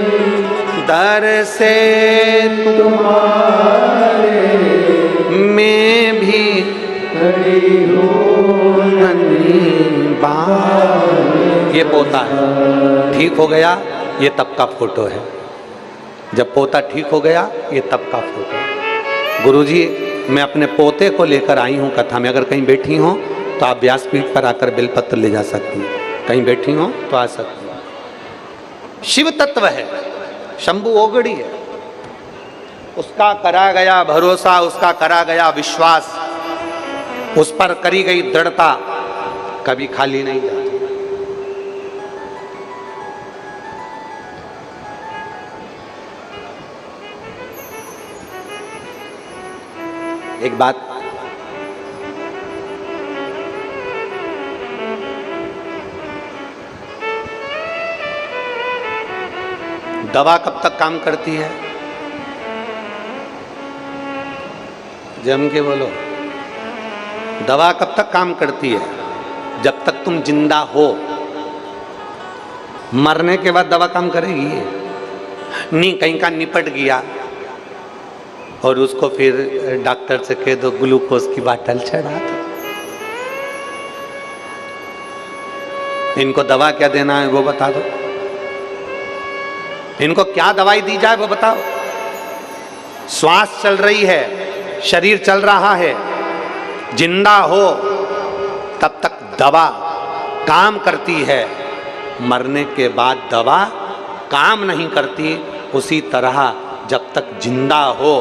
दर से तुम्हारे मैं भी खड़ी हूँ नन्ही बात। ये पोता है, ठीक हो गया, ये तब का फोटो है। जब पोता ठीक हो गया, ये तब का फोटो है। गुरुजी, मैं अपने पोते को लेकर आई हूँ कथा में। अगर कहीं बैठी हो तो आप व्यासपीठ पर आकर बेलपत्र ले जा सकती हैं। कहीं बैठी हो तो आ सकती हैं। शिव तत्व है, शंभु ओगड़ी है, उसका करा गया भरोसा, उसका करा गया विश्वास, उस पर करी गई दृढ़ता कभी खाली नहीं जाती। एक बात, दवा कब तक काम करती है? जम के बोलो, दवा कब तक काम करती है? जब तक तुम जिंदा हो। मरने के बाद दवा काम करेगी? नहीं, कहीं का निपट गया और उसको फिर डॉक्टर से कह दो ग्लूकोज की बाटल चढ़ा दो। इनको दवा क्या देना है वो बता दो, इनको क्या दवाई दी जाए वो बताओ। श्वास चल रही है, शरीर चल रहा है, जिंदा हो तब तक दवा काम करती है। मरने के बाद दवा काम नहीं करती। उसी तरह जब तक जिंदा हो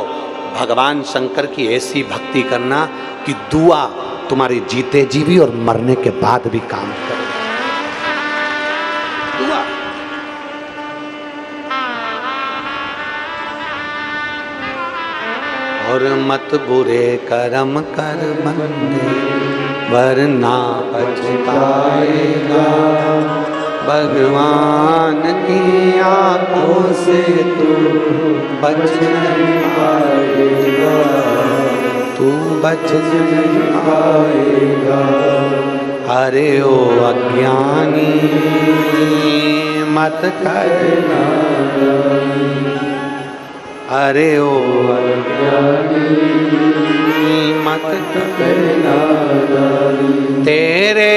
भगवान शंकर की ऐसी भक्ति करना कि दुआ तुम्हारे जीते जी भी और मरने के बाद भी काम करे। दुआ और मत बुरे कर्म कर बंदे वरना पछताएगा। भगवान की आंखों से तू बच नहीं पाएगा, तू बच नहीं पाएगा। अरे ओ अज्ञानी मत करना, अरे ओ अज्ञानी मत करना। तेरे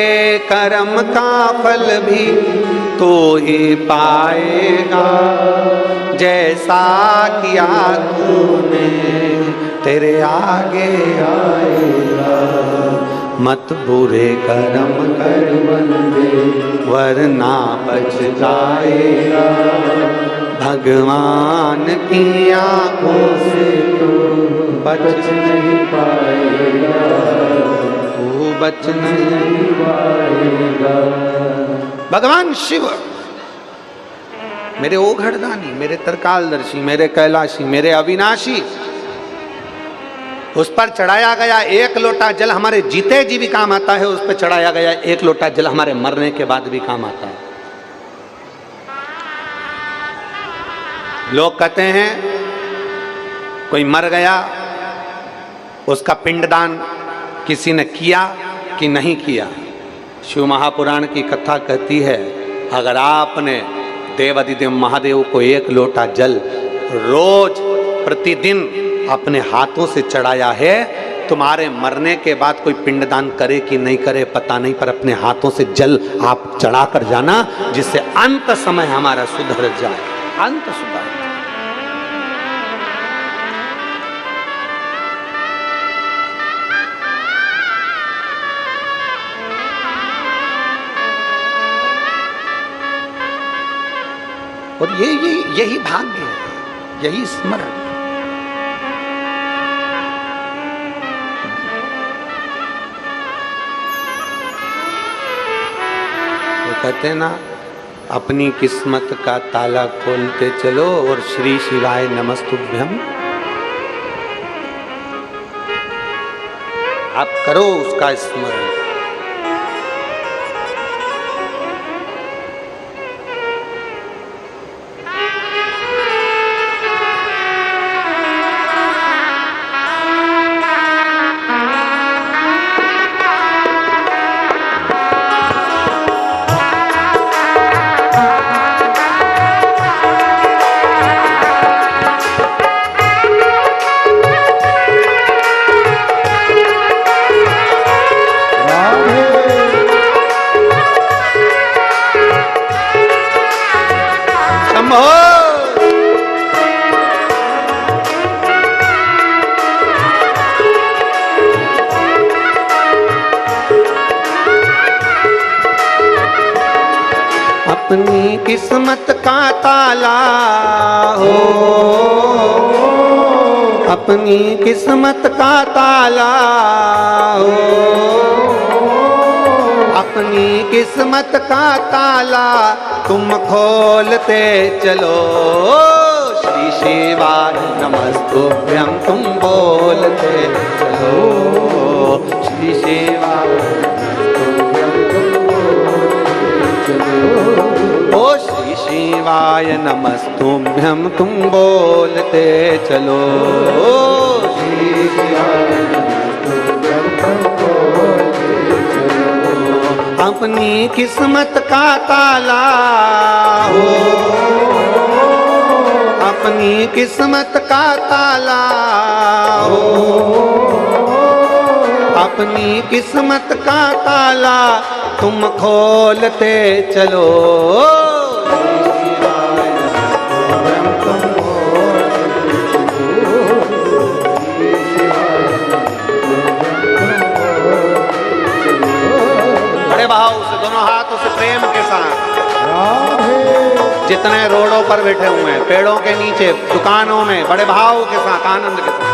कर्म का फल भी तो ही पाएगा, जैसा किया तूने तेरे आगे आएगा। मत बुरे कर्म कर बंदे वरना पछताएगा। भगवान की आंखों से तू बच नहीं पाएगा, तू बच नहीं पाएगा। भगवान शिव मेरे ओघड़दानी, मेरे तरकालदर्शी, मेरे कैलाशी, मेरे अविनाशी, उस पर चढ़ाया गया एक लोटा जल हमारे जीते जी भी काम आता है। उस पर चढ़ाया गया एक लोटा जल हमारे मरने के बाद भी काम आता है। लोग कहते हैं कोई मर गया, उसका पिंडदान किसी ने किया कि नहीं किया। शिव महापुराण की कथा कहती है, अगर आपने देवाधिदेव महादेव को एक लोटा जल रोज प्रतिदिन अपने हाथों से चढ़ाया है, तुम्हारे मरने के बाद कोई पिंडदान करे कि नहीं करे पता नहीं, पर अपने हाथों से जल आप चढ़ा कर जाना, जिससे अंत समय हमारा सुधर जाए, अंत सुधर। और यही भाग्य है, यही स्मरण। वो कहते ना, अपनी किस्मत का ताला खोलते चलो और श्री शिवाय नमस्तुभ्यम आप करो उसका स्मरण। किस्मत का ताला हो, अपनी किस्मत का ताला हो, अपनी किस्मत का ताला तुम खोलते चलो। श्री शिवाय नमस्तुभ्यं तुम बोलते चलो। श्री शिवाय ओ श्री शिवाय नमस्तुभ्यं तुम बोलते चलो। श्री शिवाय नमस्तुभ्यं तुम बोलते चलो। अपनी किस्मत का ताला हो, अपनी किस्मत का ताला हो, अपनी किस्मत का ताला तुम खोलते चलो। बड़े भाव से दोनों हाथों से प्रेम के साथ जितने रोडों पर बैठे हुए हैं, पेड़ों के नीचे, दुकानों में, बड़े भाव के साथ, आनंद के साथ।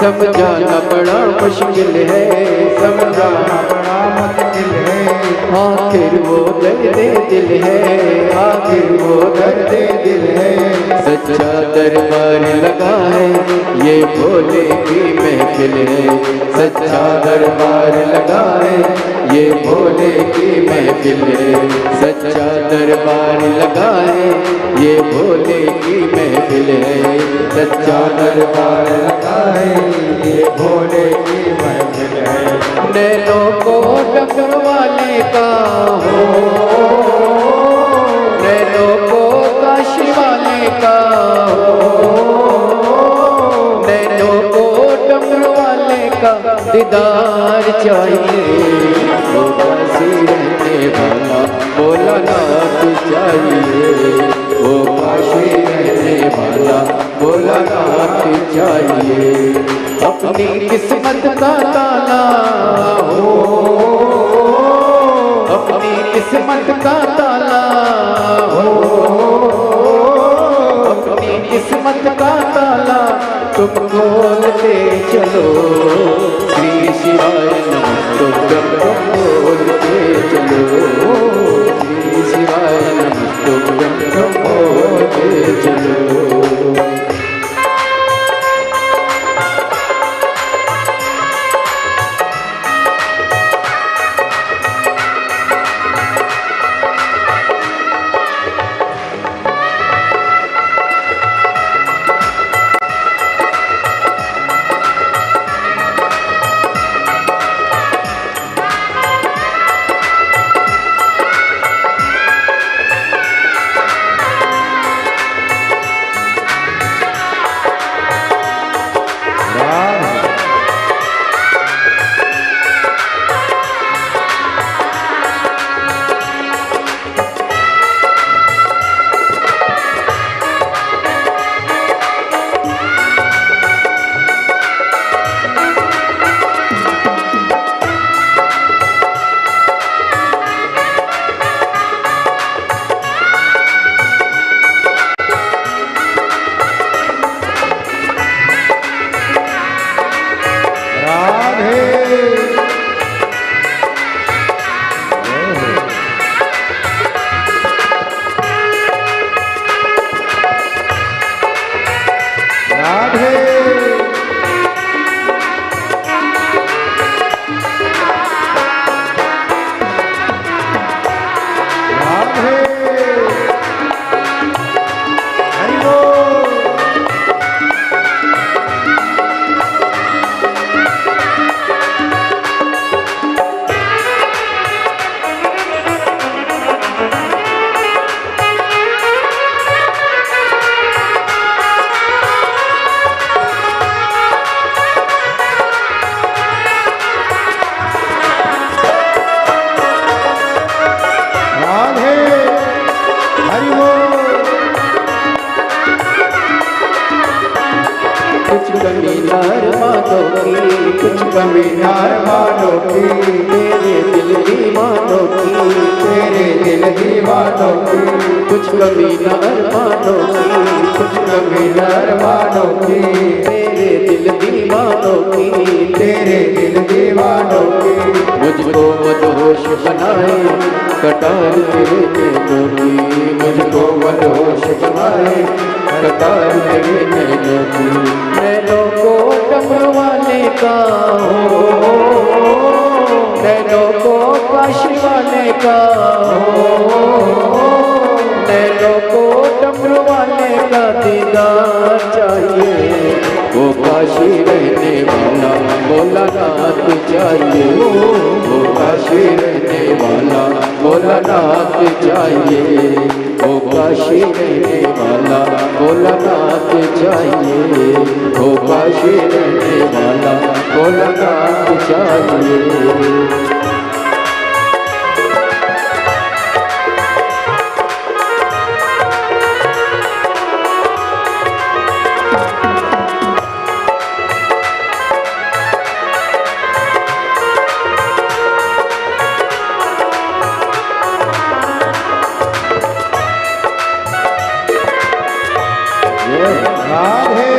समझाना बड़ा मुश्किल है, समझाना बड़ा मुश्किल है। आखिर वो दर्द दिल है, आखिर वो दर्द दिल है। सच्चा दरबार लगा है, ये भोले की महफिल है। सच्चा दरबार लगा है, ये भोले की महफिल है। सच्चा दरबार लगा है, ये भोले की महफिल है। सच्चा दरबार लगा है, ये भोले की महफिल है। नैनों को डमरू वाले का हो, नैनों को काशी वाले का हो, नैनों को डमरू वाले का दीदार चाहिए। वो काशी रहने वाला भोलानाथ चाहिए, वो काशी रहने वाला भोलानाथ चाहिए। अपनी किस्मत का ताला हो, अपनी किस्मत का ताला हो, अपनी किस्मत का ताला तुम खोलते चलो। श्री शिवाय नमस्तुभ्यं तुम बोलते चलो। श्री शिवाय नमस्तुभ्यं तुम बोलते चलो। राधे हरि बोल। कुछ कमी नार मानो की, कुछ कमी नार मानो की, तेरे दिल दीवानों की, तेरे दिल दीवानों की। कुछ कमी नार मानो की, कुछ कमी नार मानो की, तेरे दिल दीवानों की, तेरे दिल दीवानों की। मुझको मदहोश बनाए कटार तेरे नैनों की, मुझको मदहोश बनाए कटार तेरे नैनों की। नैनों को डमरवाने का हो, नैनों को काशी वाले का हो, नैनों को डमरवाने का दीदार चाहिए। वो काशी रहने वाला भोलानाथ चाहिए, वो काशी रहने वाला भोलानाथ चाहिए, वो काशी रहने वाला भोलानाथ चाहिए, वो काशी रहने वाला भोलानाथ चाहिए। राधे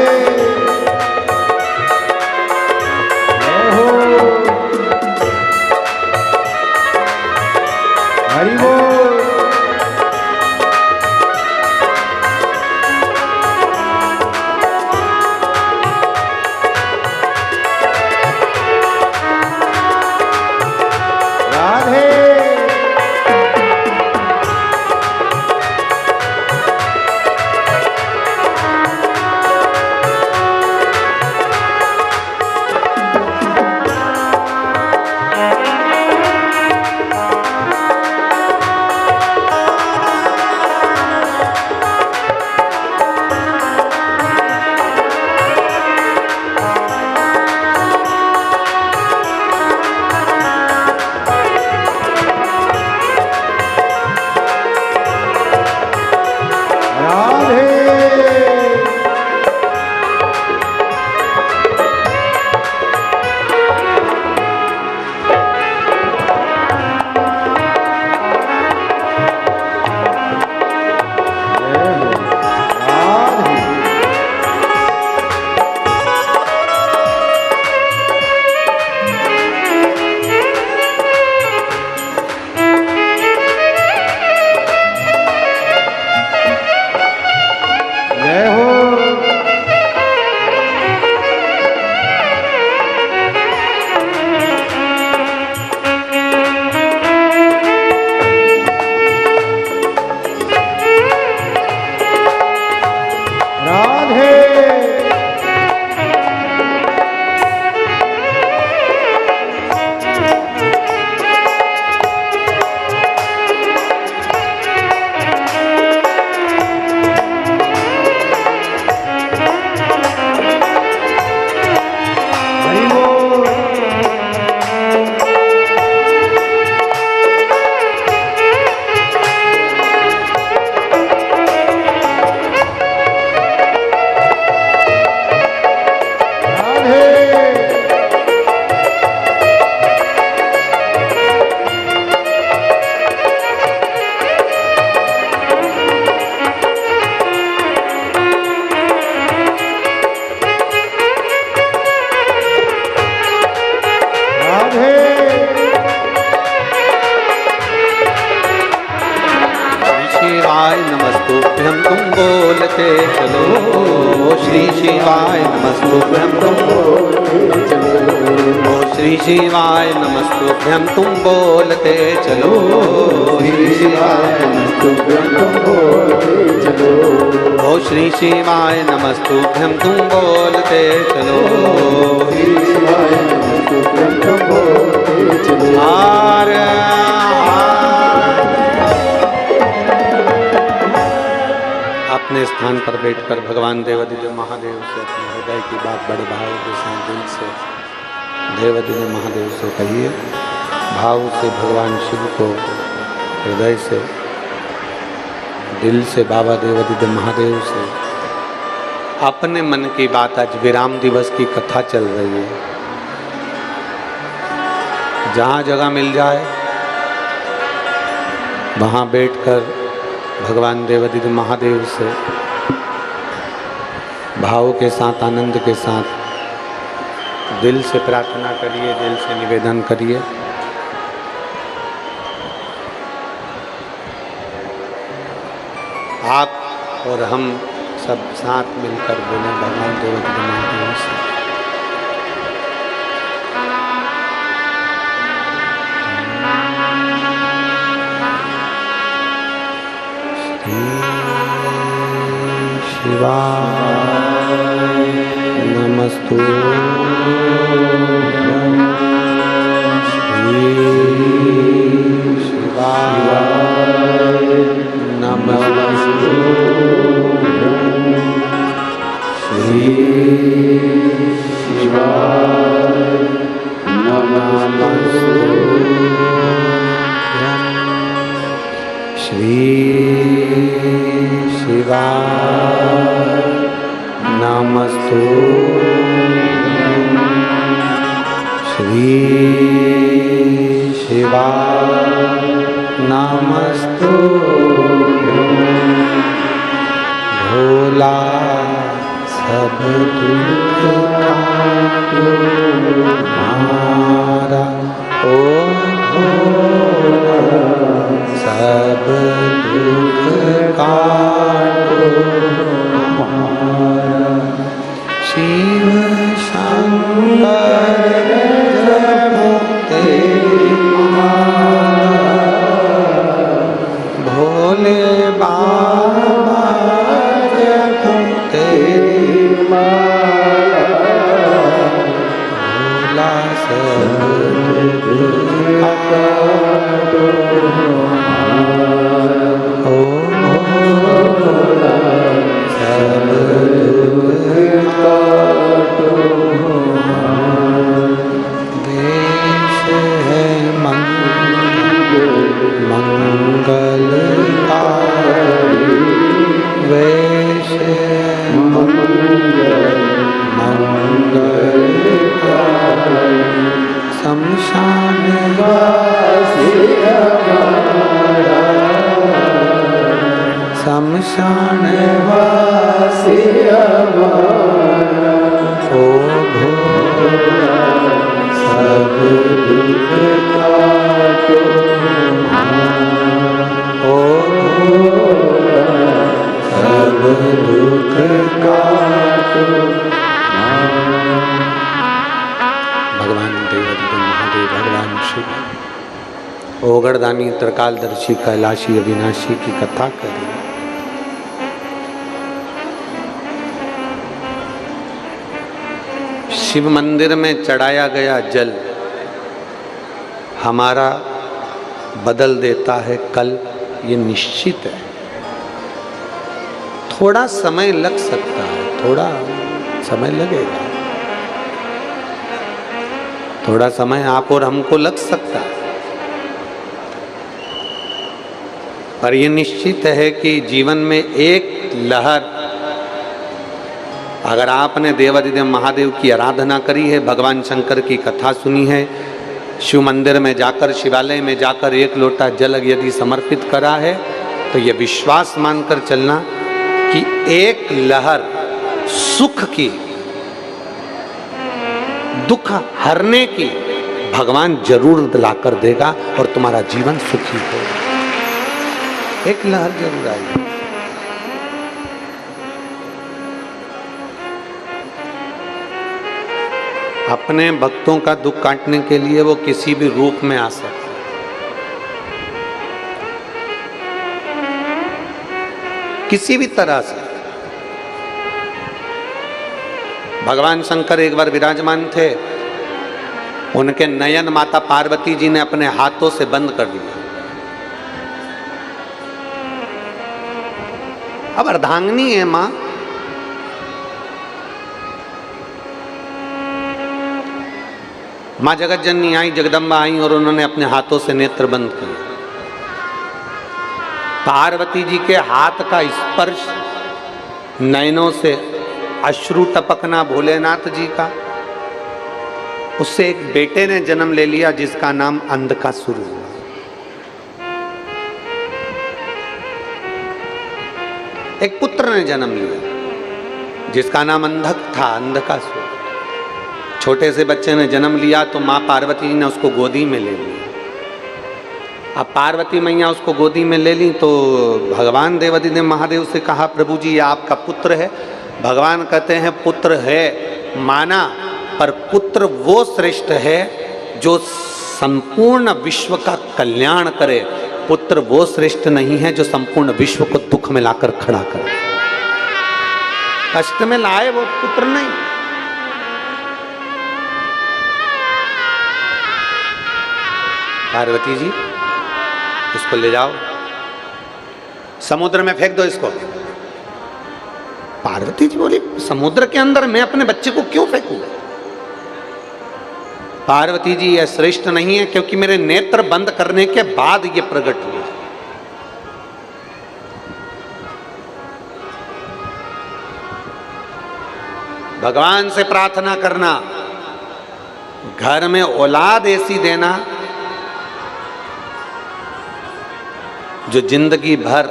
शिवाय नमस्तुभ्यं तुम बोलते चलो, ओ श्री शिवाय नमस्तुभ्यं तुम बोलते चलो, ओ श्री शिवाय नमस्तुभ्यं तुम बोलते चलो, श्री शिवाय नमस्तुभ्यं तुम बोलते चलो, ओ श्री शिवाय नमस्तुभ्यं तुम बोलते चलो, श्री शिवाय नमस्तुभ्यं तुम बोलते चलो। हर अपने स्थान पर बैठकर भगवान देवादिदेव महादेव से अपने हृदय की बात बड़े भाव के साथ दिल से देवादिदेव महादेव से कहिए। भाव से भगवान शिव को हृदय से दिल से बाबा देवादिदेव महादेव से अपने मन की बात। आज विराम दिवस की कथा चल रही है, जहाँ जगह मिल जाए वहाँ बैठकर भगवान देवादिदेव महादेव से भाव के साथ आनंद के साथ दिल से प्रार्थना करिए, दिल से निवेदन करिए। आप और हम सब साथ मिलकर बोले भगवान देवादिदेव महादेव से। शिवाय नमस्तुभ्यं, श्री शिवाय नमस्तुभ्यं, श्री शिवाय नमस्तुभ्यं, श्री शिवाय नमस्तुभ्यं, श्री शिवाय नमस्तुभ्यं। भोला सब दुख हमारा, ओ भोला सब दुख काटो हमारा। शिव शंकर जपते भोले बाबा जपते भोला सब दुख काटो हमारा, ओ भोला सब दुख काटो हमारा। वेश है मंगलकारी, वेश मंगलकारी, शमशान वासी हमारा, शमशान वासी हमारा, ओ भोला सब दुख काटो हमारा, ओ भोला सब दुख काटो हमारा। भगवान देवादिदेव महादेव, भगवान शिव ओगरदानी त्रिकालदर्शी कैलाशी अविनाशी की कथा करिए। शिव मंदिर में चढ़ाया गया जल हमारा बदल देता है कल, ये निश्चित है। थोड़ा समय लग सकता है, थोड़ा समय लगेगा, थोड़ा समय आप और हमको लग सकता है, पर यह निश्चित है कि जीवन में एक लहर, अगर आपने देवादिदेव महादेव की आराधना करी है, भगवान शंकर की कथा सुनी है, शिव मंदिर में जाकर, शिवालय में जाकर एक लोटा जल यदि समर्पित करा है, तो यह विश्वास मानकर चलना कि एक लहर सुख की, दुख हरने की भगवान जरूर लाकर देगा और तुम्हारा जीवन सुखी होगा। एक लहर जरूर आई। अपने भक्तों का दुख काटने के लिए वो किसी भी रूप में आ सकता है। किसी भी तरह से। भगवान शंकर एक बार विराजमान थे, उनके नयन माता पार्वती जी ने अपने हाथों से बंद कर दिया। अब अर्धांगिनी है मां, मां जगत जननी आई, जगदम्बा आई और उन्होंने अपने हाथों से नेत्र बंद किए। पार्वती जी के हाथ का स्पर्श, नयनों से अश्रु टपकना भोलेनाथ जी का, उससे एक बेटे ने जन्म ले लिया जिसका नाम अंधकासुर हुआ। एक पुत्र ने जन्म लिया जिसका नाम अंधक था, अंधकासुर। छोटे से बच्चे ने जन्म लिया तो मां पार्वती जी ने उसको गोदी में ले लिया। अब पार्वती मैया उसको गोदी में ले ली तो भगवान देवादिदेव ने महादेव से कहा, प्रभु जी ये आपका पुत्र है। भगवान कहते हैं पुत्र है माना, पर पुत्र वो श्रेष्ठ है जो संपूर्ण विश्व का कल्याण करे। पुत्र वो श्रेष्ठ नहीं है जो संपूर्ण विश्व को दुख में लाकर खड़ा करे। कष्ट में लाए वो पुत्र नहीं। पार्वती जी इसको ले जाओ, समुद्र में फेंक दो इसको। पार्वती जी बोली, समुद्र के अंदर मैं अपने बच्चे को क्यों फेंकूं? पार्वती जी यह श्रेष्ठ नहीं है क्योंकि मेरे नेत्र बंद करने के बाद ये प्रकट हुआ। भगवान से प्रार्थना करना, घर में औलाद ऐसी देना जो जिंदगी भर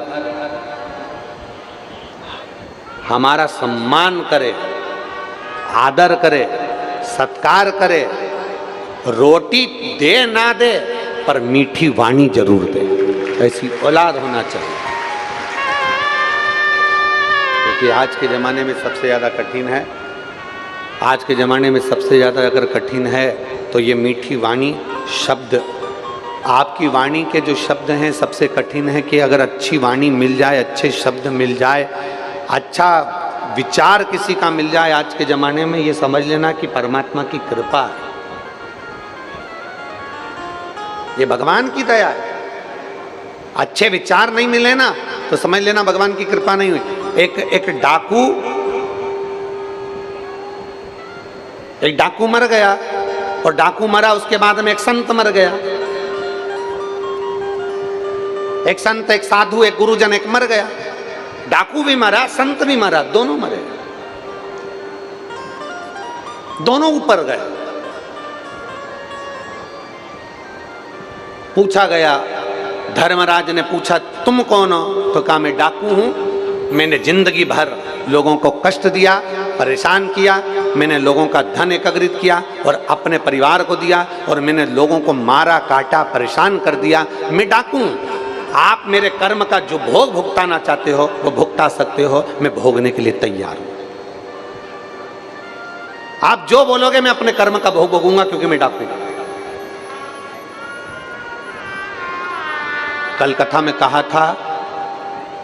हमारा सम्मान करे, आदर करे, सत्कार करे, रोटी दे ना दे पर मीठी वाणी जरूर दे, ऐसी औलाद होना चाहिए। क्योंकि आज के ज़माने में सबसे ज़्यादा कठिन है, आज के ज़माने में सबसे ज़्यादा अगर कठिन है तो ये मीठी वाणी शब्द, आपकी वाणी के जो शब्द हैं सबसे कठिन है कि अगर अच्छी वाणी मिल जाए, अच्छे शब्द मिल जाए, अच्छा विचार किसी का मिल जाए आज के ज़माने में, ये समझ लेना कि परमात्मा की कृपा है, ये भगवान की दया है। अच्छे विचार नहीं मिले ना तो समझ लेना भगवान की कृपा नहीं हुई। एक डाकू मर गया और डाकू मरा उसके बाद में एक संत मर गया। एक संत, एक साधु, एक गुरुजन, एक मर गया। डाकू भी मरा, संत भी मरा, दोनों मरे, दोनों ऊपर गए। पूछा गया, धर्मराज ने पूछा तुम कौन हो? तो कहा मैं डाकू हूं, मैंने जिंदगी भर लोगों को कष्ट दिया, परेशान किया, मैंने लोगों का धन एकत्रित किया और अपने परिवार को दिया और मैंने लोगों को मारा, काटा, परेशान कर दिया। मैं डाकू हूं, आप मेरे कर्म का जो भोग भुगताना चाहते हो वो भुगता सकते हो, मैं भोगने के लिए तैयार हूं। आप जो बोलोगे मैं अपने कर्म का भोग भोगूंगा क्योंकि मैं डाकू हूं। कल कथा में कहा था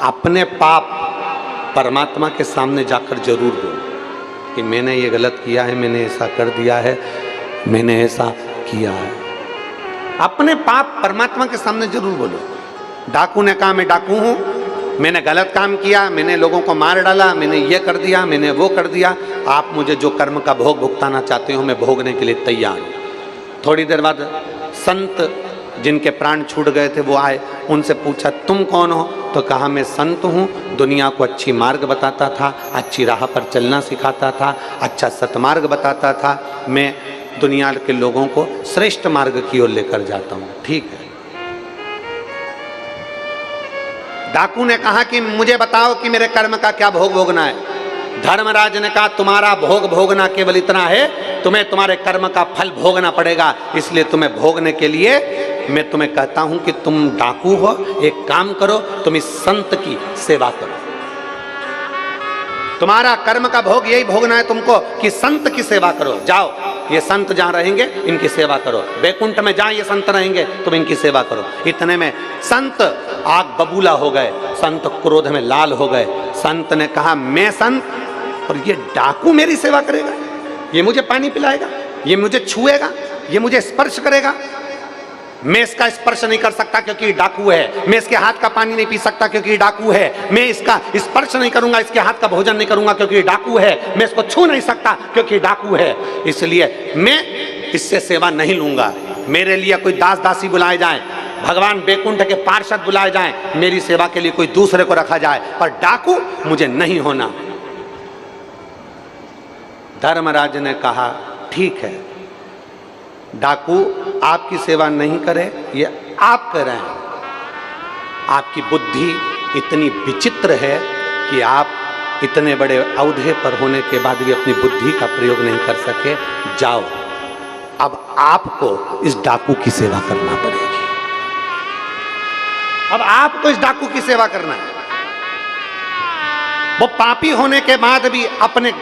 अपने पाप परमात्मा के सामने जाकर जरूर बोलो कि मैंने ये गलत किया है, मैंने ऐसा कर दिया है, मैंने ऐसा किया है। अपने पाप परमात्मा के सामने जरूर बोलो। डाकू ने कहा मैं डाकू हूं, मैंने गलत काम किया, मैंने लोगों को मार डाला, मैंने ये कर दिया, मैंने वो कर दिया। आप मुझे जो कर्म का भोग भुगताना चाहते हो मैं भोगने के लिए तैयार हूं। थोड़ी देर बाद संत जिनके प्राण छूट गए थे वो आए, उनसे पूछा तुम कौन हो? तो कहा मैं संत हूँ, दुनिया को अच्छी मार्ग बताता था, अच्छी राह पर चलना सिखाता था, अच्छा सतमार्ग बताता था, मैं दुनिया के लोगों को श्रेष्ठ मार्ग की ओर लेकर जाता हूँ। ठीक है। डाकू ने कहा कि मुझे बताओ कि मेरे कर्म का क्या भोग भोगना है। धर्मराज ने कहा तुम्हारा भोग भोगना केवल इतना है, तुम्हें तुम्हारे कर्म का फल भोगना पड़ेगा, इसलिए तुम्हें भोगने के लिए मैं तुम्हें कहता हूं कि तुम डाकू हो, एक काम करो, तुम इस संत की सेवा करो। तुम्हारा कर्म का भोग यही भोगना है तुमको कि संत की सेवा करो। जाओ, ये संत जहां रहेंगे इनकी सेवा करो, बैकुंठ में जहां ये संत रहेंगे तुम इनकी सेवा करो। इतने में संत आग बबूला हो गए, संत क्रोध में लाल हो गए। संत ने कहा मैं संत और ये डाकू मेरी सेवा करेगा, ये मुझे पानी पिलाएगा, ये मुझे छुएगा, ये मुझे स्पर्श करेगा। मैं इसका स्पर्श नहीं कर सकता क्योंकि ये डाकू है, मैं इसके हाथ का पानी नहीं पी सकता क्योंकि ये डाकू है, मैं इसका स्पर्श नहीं करूंगा, इसके हाथ का भोजन नहीं करूंगा क्योंकि ये डाकू है, मैं इसको छू नहीं सकता क्योंकि ये डाकू है, इसलिए मैं इससे सेवा नहीं लूंगा। मेरे लिए कोई दास दासी बुलाए जाए, भगवान बैकुंठ के पार्षद बुलाए जाएं, मेरी सेवा के लिए कोई दूसरे को रखा जाए, पर डाकू मुझे नहीं होना। धर्मराज ने कहा ठीक है, डाकू आपकी सेवा नहीं करे, ये आप कर रहे हैं। आपकी बुद्धि इतनी विचित्र है कि आप इतने बड़े औहदे पर होने के बाद भी अपनी बुद्धि का प्रयोग नहीं कर सके। जाओ, अब आपको इस डाकू की सेवा करना पड़ेगी। अब आपको इस डाकू की सेवा करना है। वो पापी होने के बाद भी अपने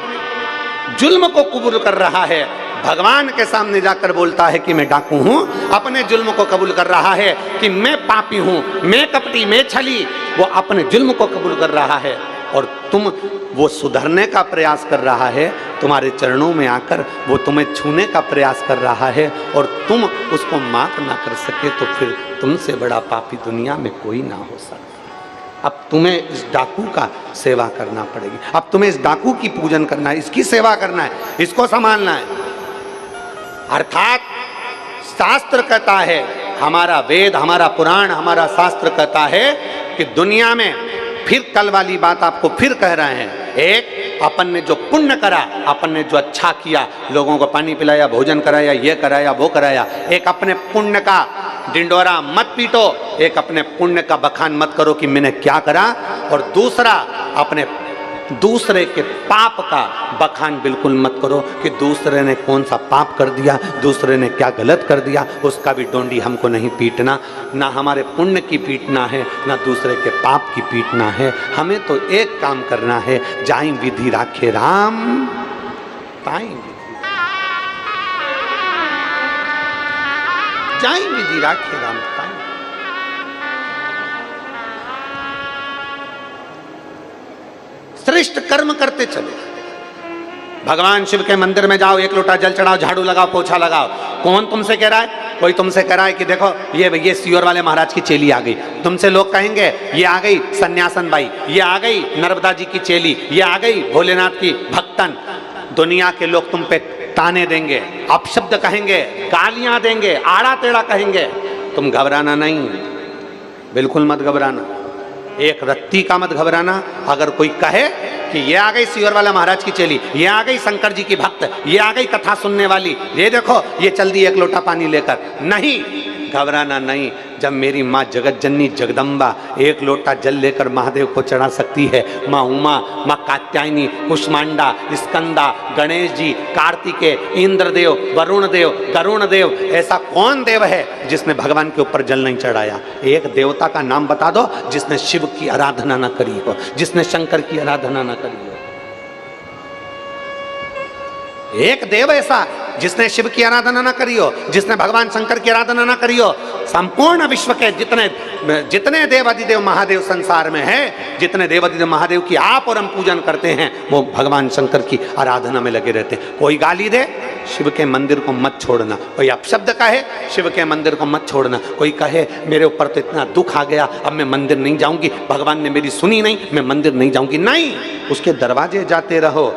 जुल्म को कबूल कर रहा है, भगवान के सामने जाकर बोलता है कि मैं डाकू हूं, अपने जुल्म को कबूल कर रहा है कि मैं पापी हूं, मैं कपटी, मैं छली। वो अपने जुल्म को कबूल कर रहा है और तुम वो सुधरने का प्रयास कर रहा है, तुम्हारे चरणों में आकर वो तुम्हें छूने का प्रयास कर रहा है और तुम उसको माफ ना कर सके तो फिर तुमसे बड़ा पापी दुनिया में कोई ना हो सकता। अब तुम्हें इस डाकू का सेवा करना पड़ेगी, अब तुम्हें इस डाकू की पूजन करना है, इसकी सेवा करना है, इसको संभालना है। अर्थात शास्त्र कहता है, हमारा वेद, हमारा पुराण, हमारा शास्त्र कहता है कि दुनिया में फिर कल वाली बात आपको फिर कह रहे हैं। एक, अपन ने जो पुण्य करा, अपन ने जो अच्छा किया, लोगों को पानी पिलाया, भोजन कराया, ये कराया, वो कराया, एक अपने पुण्य का डिंडोरा मत पीटो, एक अपने पुण्य का बखान मत करो कि मैंने क्या करा, और दूसरा अपने दूसरे के पाप का बखान बिल्कुल मत करो कि दूसरे ने कौन सा पाप कर दिया, दूसरे ने क्या गलत कर दिया, उसका भी डोंडी हमको नहीं पीटना। ना हमारे पुण्य की पीटना है, ना दूसरे के पाप की पीटना है। हमें तो एक काम करना है, जाई विधि राखे राम ताई विधि, जाई विधि राखे राम ताई। श्रेष्ठ कर्म करते चले। भगवान शिव के मंदिर में जाओ, एक लोटा जल चढ़ाओ, झाड़ू लगाओ, पोछा लगाओ। कौन तुमसे कह रहा है? कोई तुमसे कह रहा है कि देखो ये सियोर वाले महाराज की चेली आ गई। तुमसे लोग कहेंगे ये आ गई सन्यासन बाई, ये आ गई नर्मदा जी की चेली, ये आ गई भोलेनाथ की भक्तन। दुनिया के लोग तुम पे ताने देंगे, अपशब्द कहेंगे, गालियां देंगे, आड़ा टेढ़ा कहेंगे। तुम घबराना नहीं, बिल्कुल मत घबराना, एक रत्ती का मत घबराना। अगर कोई कहे कि ये आ गई सियोर वाला महाराज की चेली, ये आ गई शंकर जी की भक्त, ये आ गई कथा सुनने वाली, ये देखो ये चल दी एक लोटा पानी लेकर, नहीं, घबराना नहीं। जब मेरी माँ जगत जननी जगदम्बा एक लोटा जल लेकर महादेव को चढ़ा सकती है, माँ उमा, माँ कात्यायनी, कुष्मांडा, स्कंदा, गणेश जी, कार्तिकेय, इंद्रदेव, वरुण देव, गरुण देव, ऐसा कौन देव है जिसने भगवान के ऊपर जल नहीं चढ़ाया? एक देवता का नाम बता दो जिसने शिव की आराधना न करी हो, जिसने शंकर की आराधना न करी हो। एक देव ऐसा जिसने शिव की आराधना ना करी हो, जिसने भगवान शंकर की आराधना ना करी हो। संपूर्ण विश्व के जितने देव अधिदेव महादेव संसार में है, जितने देव अधिदेव महादेव की आप और हम पूजन करते हैं, वो भगवान शंकर की आराधना में लगे रहते हैं। कोई गाली दे, शिव के मंदिर को मत छोड़ना। कोई अपशब्द कहे, शिव के मंदिर को मत छोड़ना। कोई कहे मेरे ऊपर तो इतना दुख आ गया, अब मैं मंदिर नहीं जाऊंगी, भगवान ने मेरी सुनी नहीं, मैं मंदिर नहीं जाऊंगी। नहीं, उसके दरवाजे जाते रहो,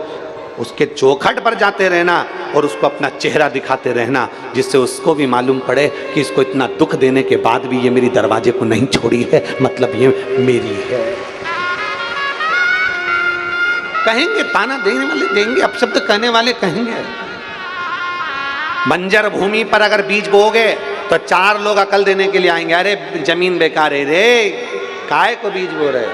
उसके चौखट पर जाते रहना और उसको अपना चेहरा दिखाते रहना, जिससे उसको भी मालूम पड़े कि इसको इतना दुख देने के बाद भी ये मेरी दरवाजे को नहीं छोड़ी है, मतलब ये मेरी है। कहेंगे, ताना देने वाले देंगे, अपशब्द कहने वाले कहेंगे। बंजर भूमि पर अगर बीज बोओगे तो 4 लोग अकल देने के लिए आएंगे, अरे जमीन बेकार है रे, काय को बीज बो रहे हो?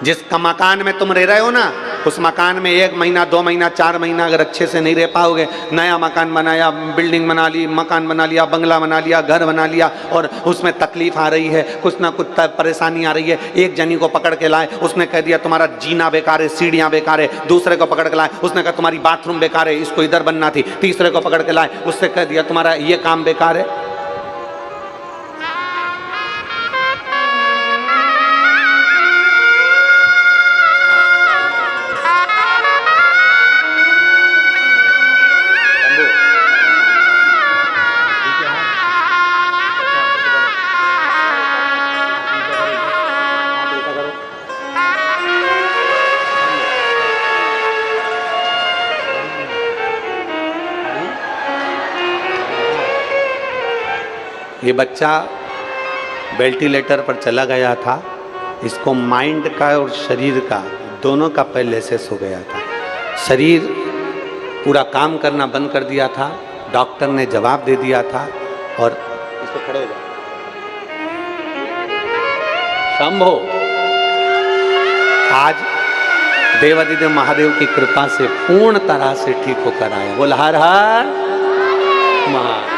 जिस मकान में तुम रह रहे हो ना, उस मकान में 1 महीना 2 महीना 4 महीना अगर अच्छे से नहीं रह पाओगे, नया मकान बनाया, बिल्डिंग बना ली, मकान बना लिया, बंगला बना लिया, घर बना लिया और उसमें तकलीफ आ रही है, कुछ ना कुछ परेशानी आ रही है, एक जनी को पकड़ के लाए, उसने कह दिया तुम्हारा जीना बेकार है, सीढ़ियां बेकार है, दूसरे को पकड़ के लाए, उसने कहा तुम्हारी बाथरूम बेकार है, इसको इधर बनना थी, तीसरे को पकड़ के लाए, उससे कह दिया तुम्हारा ये काम बेकार है। ये बच्चा वेंटिलेटर पर चला गया था, इसको माइंड का और शरीर का दोनों का पैरालिसिस हो गया था। शरीर पूरा काम करना बंद कर दिया था, डॉक्टर ने जवाब दे दिया था। और इसको खड़े हो जाओ, शंभो। आज देवादिदेव महादेव की कृपा से पूर्ण तरह से ठीक होकर आए। बोल हर हर महादेव।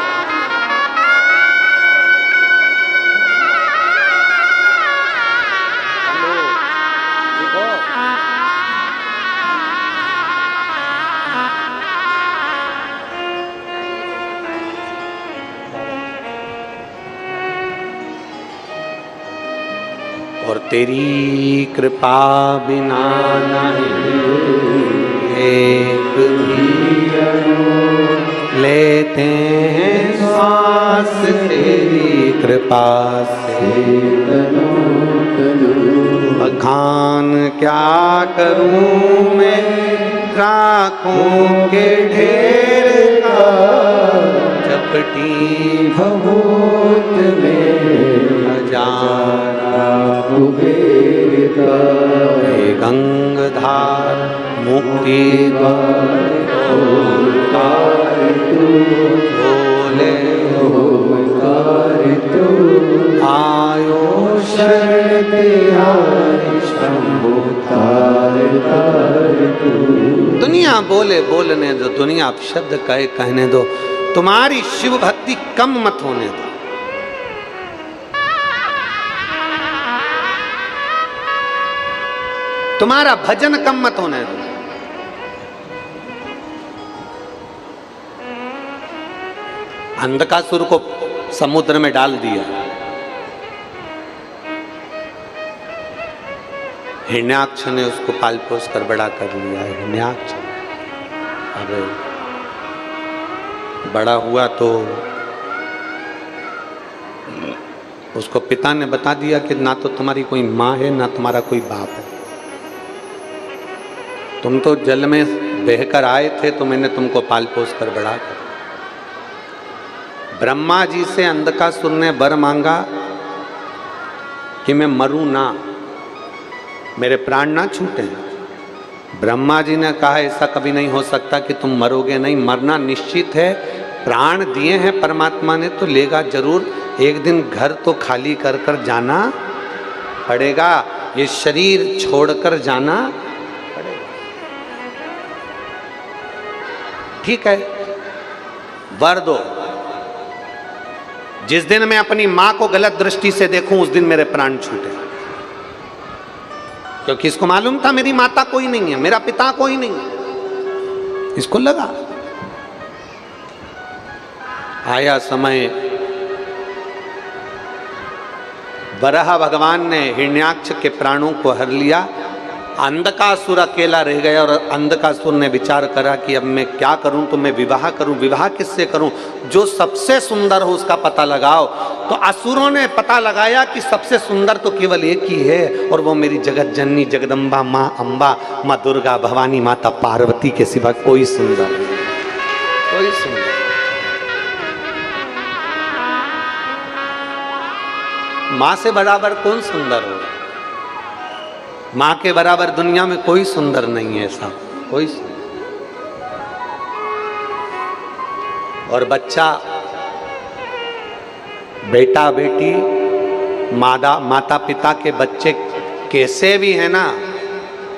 और तेरी कृपा बिना नहीं एक भी लेते हैं श्वास, तेरी कृपा से बखान क्या करूं मैं राखों के ढेर का, चपटी भभूत में नजारा कुबेरा, गंगधार मुक्ति द्वार ओंकार तू, बोले ओंकार तू, आयो शरण तिहारी शंभु तार तार तू। दुनिया बोले बोलने दो, दुनिया अपशब्द कहे कहने दो, तुम्हारी शिव भक्ति कम मत होने दो। तुम्हारा भजन कम मत होने दो। अंधकासुर को समुद्र में डाल दिया, हिरण्याक्ष ने उसको पाल पोस कर बड़ा कर लिया। हिरण्याक्ष अरे बड़ा हुआ तो उसको पिता ने बता दिया कि ना तो तुम्हारी कोई माँ है ना तुम्हारा कोई बाप है, तुम तो जल में बहकर आए थे तो मैंने तुमको पाल पोस कर बड़ा कर। ब्रह्मा जी से अंधकासुर ने वर मांगा कि मैं मरूं ना, मेरे प्राण ना छूटे। ब्रह्मा जी ने कहा ऐसा कभी नहीं हो सकता कि तुम मरोगे नहीं, मरना निश्चित है। प्राण दिए हैं परमात्मा ने तो लेगा जरूर, एक दिन घर तो खाली कर कर जाना पड़ेगा, ये शरीर छोड़कर जाना पड़ेगा। ठीक है, वर दो। जिस दिन मैं अपनी मां को गलत दृष्टि से देखूं उस दिन मेरे प्राण छूटे, क्योंकि इसको मालूम था मेरी माता कोई नहीं है, मेरा पिता कोई नहीं है। इसको लगा आया समय, वराह भगवान ने हिरण्याक्ष के प्राणों को हर लिया। अंधकासुर अकेला रह गया और अंधकासुर ने विचार करा कि अब मैं क्या करूं, तो मैं विवाह करूं। विवाह किससे करूं? जो सबसे सुंदर हो उसका पता लगाओ। तो असुरों ने पता लगाया कि सबसे सुंदर तो केवल एक ही है, और वो मेरी जगत जननी जगदम्बा माँ अम्बा, माँ दुर्गा, भवानी माता पार्वती के सिवा कोई सुंदर नहीं, कोई सुंदर। माँ से बराबर कौन सुंदर हो? माँ के बराबर दुनिया में कोई सुंदर नहीं है साहब, कोई सुंदर। और बच्चा, बेटा बेटी, माता पिता के बच्चे कैसे भी है ना,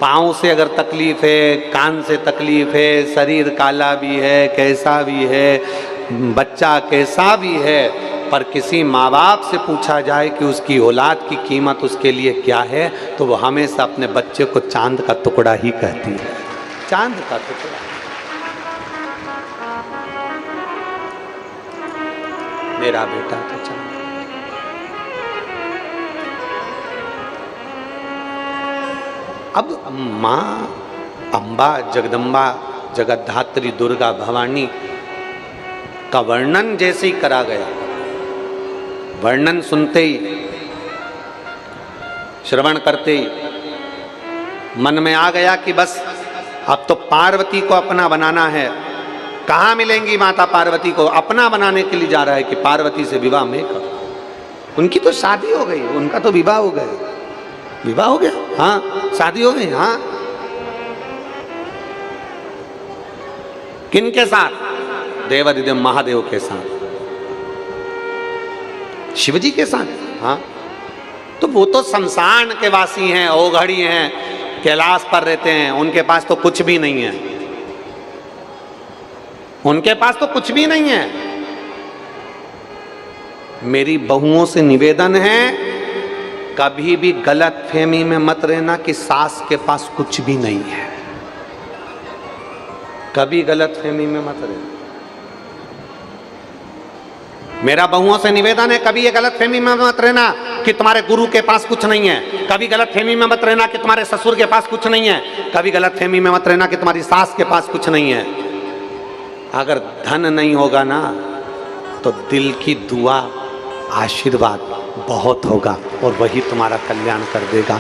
पाँव से अगर तकलीफ है, कान से तकलीफ है, शरीर काला भी है, कैसा भी है, बच्चा कैसा भी है, पर किसी माँ बाप से पूछा जाए कि उसकी औलाद की कीमत उसके लिए क्या है, तो वो हमेशा अपने बच्चे को चांद का टुकड़ा ही कहती है। चांद का टुकड़ा। मेरा बेटा तो चांद। अब माँ अम्बा, जगदम्बा, जगद्धात्री, दुर्गा, भवानी का वर्णन जैसे ही करा गया, वर्णन सुनते ही, श्रवण करते ही मन में आ गया कि बस अब तो पार्वती को अपना बनाना है। कहाँ मिलेंगी माता पार्वती को? अपना बनाने के लिए जा रहा है कि पार्वती से विवाह मैं करूं। उनकी तो शादी हो गई, उनका तो विवाह हो गया। विवाह हो गया, हाँ, शादी हो गई, हाँ। किन के साथ? देवादिदेव महादेव के साथ, शिवजी के साथ, हाँ। तो वो तो शमशान के वासी हैं, ओघड़ी हैं, कैलाश पर रहते हैं, उनके पास तो कुछ भी नहीं है। उनके पास तो कुछ भी नहीं है। मेरी बहुओं से निवेदन है, कभी भी गलत फहमी में मत रहना कि सास के पास कुछ भी नहीं है। कभी गलत फहमी में मत रहना। मेरा बहुओं से निवेदन है, कभी ये गलत फहमी में मत रहना कि तुम्हारे गुरु के पास कुछ नहीं है। कभी गलत फहमी में मत रहना कि तुम्हारे ससुर के पास कुछ नहीं है। कभी गलत फहमी में मत रहना कि तुम्हारी सास के पास कुछ नहीं है। अगर धन नहीं होगा ना, तो दिल की दुआ, आशीर्वाद बहुत होगा, और वही तुम्हारा कल्याण कर देगा,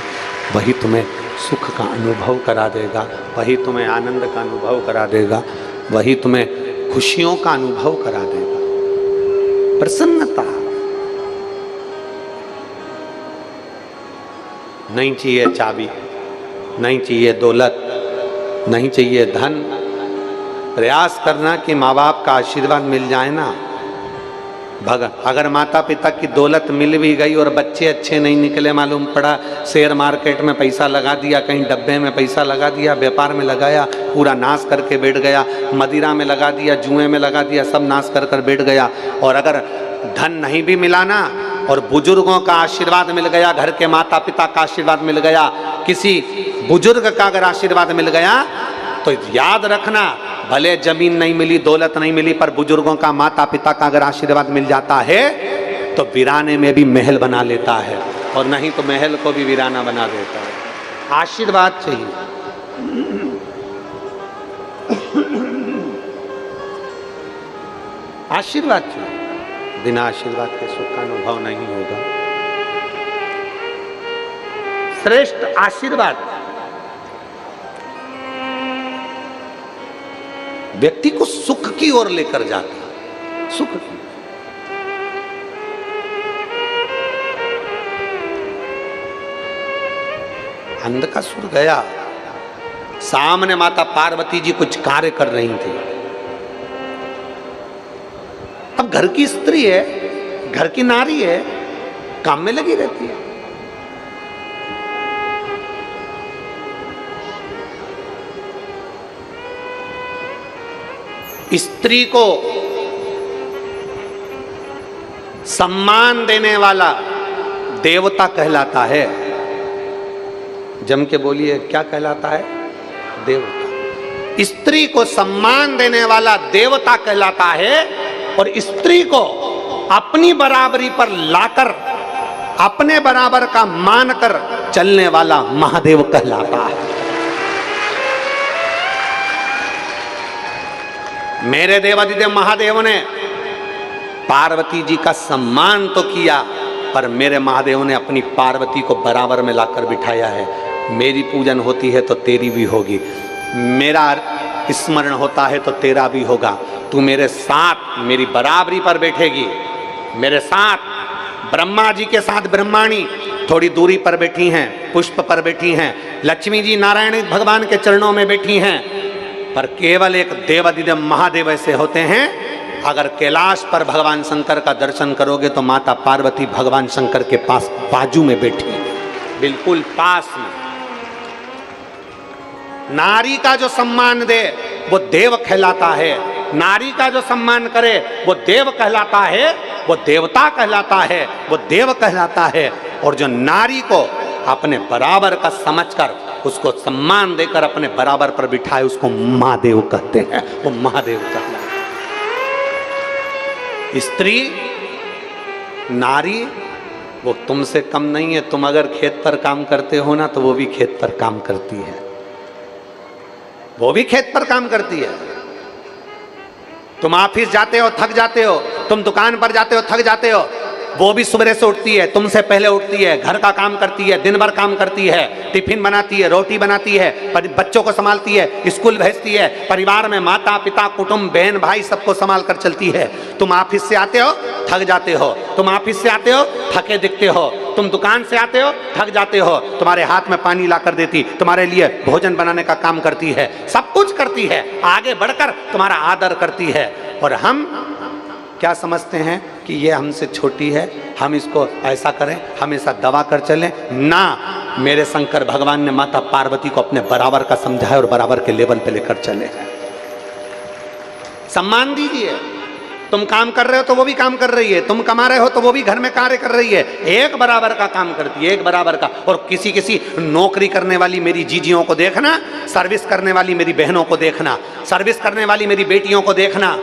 वही तुम्हें सुख का अनुभव करा देगा, वही तुम्हें आनंद का अनुभव करा देगा, वही तुम्हें खुशियों का अनुभव करा देगा। प्रसन्नता। नहीं चाहिए चाबी, नहीं चाहिए दौलत, नहीं चाहिए धन। प्रयास करना कि माँ बाप का आशीर्वाद मिल जाए ना। अगर माता पिता की दौलत मिल भी गई और बच्चे अच्छे नहीं निकले, मालूम पड़ा शेयर मार्केट में पैसा लगा दिया, कहीं डब्बे में पैसा लगा दिया, व्यापार में लगाया, पूरा नाश करके बैठ गया, मदिरा में लगा दिया, जुए में लगा दिया, सब नाश कर कर बैठ गया। और अगर धन नहीं भी मिला ना, और बुजुर्गों का आशीर्वाद मिल गया, घर के माता पिता का आशीर्वाद मिल गया, किसी बुजुर्ग का अगर आशीर्वाद मिल गया, तो याद रखना, भले जमीन नहीं मिली, दौलत नहीं मिली, पर बुजुर्गों का, माता पिता का अगर आशीर्वाद मिल जाता है तो वीराने में भी महल बना लेता है, और नहीं तो महल को भी वीराना बना देता है। आशीर्वाद चाहिए। आशीर्वाद चाहिए। बिना आशीर्वाद के सुख का अनुभव नहीं होगा। श्रेष्ठ आशीर्वाद व्यक्ति को सुख की ओर लेकर जाता है। सुख की। अंधकासुर गया, सामने माता पार्वती जी कुछ कार्य कर रही थी। अब घर की स्त्री है, घर की नारी है, काम में लगी रहती है। स्त्री को सम्मान देने वाला देवता कहलाता है। जम के बोलिए, क्या कहलाता है? देवता। स्त्री को सम्मान देने वाला देवता कहलाता है, और स्त्री को अपनी बराबरी पर लाकर अपने बराबर का मानकर चलने वाला महादेव कहलाता है। मेरे देवादिदेव महादेव ने पार्वती जी का सम्मान तो किया, पर मेरे महादेव ने अपनी पार्वती को बराबर में लाकर बिठाया है। मेरी पूजन होती है तो तेरी भी होगी, मेरा स्मरण होता है तो तेरा भी होगा। तू मेरे साथ मेरी बराबरी पर बैठेगी, मेरे साथ। ब्रह्मा जी के साथ ब्रह्माणी थोड़ी दूरी पर बैठी हैं, पुष्प पर बैठी हैं। लक्ष्मी जी नारायण भगवान के चरणों में बैठी हैं, पर केवल एक देवादिदेव महादेव ऐसे होते हैं। अगर कैलाश पर भगवान शंकर का दर्शन करोगे तो माता पार्वती भगवान शंकर के पास बाजू में बैठी है, बिल्कुल पास में। नारी का जो सम्मान दे वो देव कहलाता है, नारी का जो सम्मान करे वो देव कहलाता है, वो देवता कहलाता है, वो देव कहलाता है। और जो नारी को अपने बराबर का समझकर उसको सम्मान देकर अपने बराबर पर बिठाए उसको महादेव कहते हैं, वो महादेव कहलाता है। स्त्री नारी वो तुमसे कम नहीं है। तुम अगर खेत पर काम करते हो ना तो वो भी खेत पर काम करती है, वो भी खेत पर काम करती है। तुम ऑफिस जाते हो थक जाते हो, तुम दुकान पर जाते हो थक जाते हो, वो भी सुबह से उठती है, तुमसे पहले उठती है, घर का काम करती है, दिन भर काम करती है, टिफिन बनाती है, रोटी बनाती है, बच्चों को संभालती है, स्कूल भेजती है, परिवार में माता पिता कुटुंब बहन भाई सबको संभाल कर चलती है। तुम ऑफिस से आते हो थक जाते हो, तुम ऑफिस से आते हो थके दिखते हो, तुम दुकान से आते हो थक जाते हो, तुम्हारे हाथ में पानी ला कर देती, तुम्हारे लिए भोजन बनाने का काम करती है, सब कुछ करती है, आगे बढ़कर तुम्हारा आदर करती है। और हम क्या समझते हैं कि ये हमसे छोटी है, हम इसको ऐसा करें, हम ऐसा दबा कर चलें ना। मेरे शंकर भगवान ने माता पार्वती को अपने बराबर का समझा है और बराबर के लेवल पे लेकर चले हैं। सम्मान दीजिए। तुम काम कर रहे हो तो वो भी काम कर रही है, तुम कमा रहे हो तो वो भी घर में कार्य कर रही है, एक बराबर का काम करती है, एक बराबर का। और किसी किसी नौकरी करने वाली मेरी जीजियों को देखना, सर्विस करने वाली मेरी बहनों को देखना, सर्विस करने वाली मेरी बेटियों को देखना,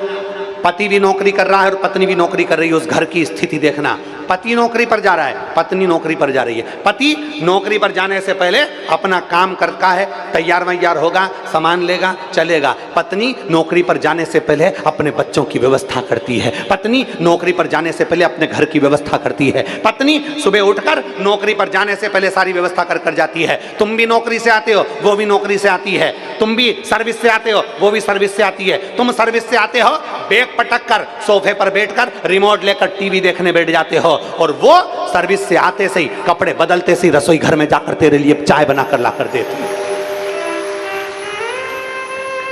पति भी नौकरी कर रहा है और पत्नी भी नौकरी कर रही है, उस घर की स्थिति देखना। पति नौकरी पर जा रहा है, पत्नी नौकरी पर जा रही है। पति नौकरी पर जाने से पहले अपना काम करता है, तैयार वैयार होगा, सामान लेगा, चलेगा। पत्नी नौकरी पर जाने से पहले अपने बच्चों की व्यवस्था करती है, पत्नी नौकरी पर जाने से पहले अपने घर की व्यवस्था करती है, पत्नी सुबह उठकर नौकरी पर जाने से पहले सारी व्यवस्था कर जाती है। तुम भी नौकरी से आते हो, वो भी नौकरी से आती है, तुम भी सर्विस से आते हो, वो भी सर्विस से आती है। तुम सर्विस से आते हो, बैग पटक कर सोफे पर बैठकर रिमोट लेकर टीवी देखने बैठ जाते हो, और वो सर्विस से आते से ही कपड़े बदलते से ही रसोई घर में जाकर तेरे लिए चाय बनाकर लाकर देती है।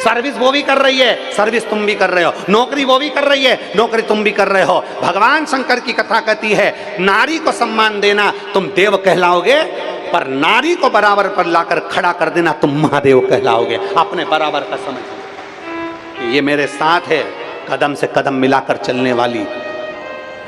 सर्विस वो भी कर रही है, सर्विस तुम भी कर रहे हो, नौकरी वो भी कर रही है, नौकरी तुम भी कर रहे हो। भगवान शंकर की कथा कहती है नारी को सम्मान देना तुम देव कहलाओगे, पर नारी को बराबर पर लाकर खड़ा कर देना तुम महादेव कहलाओगे। अपने बराबर का समझ, ये मेरे साथ है कदम से कदम मिलाकर चलने वाली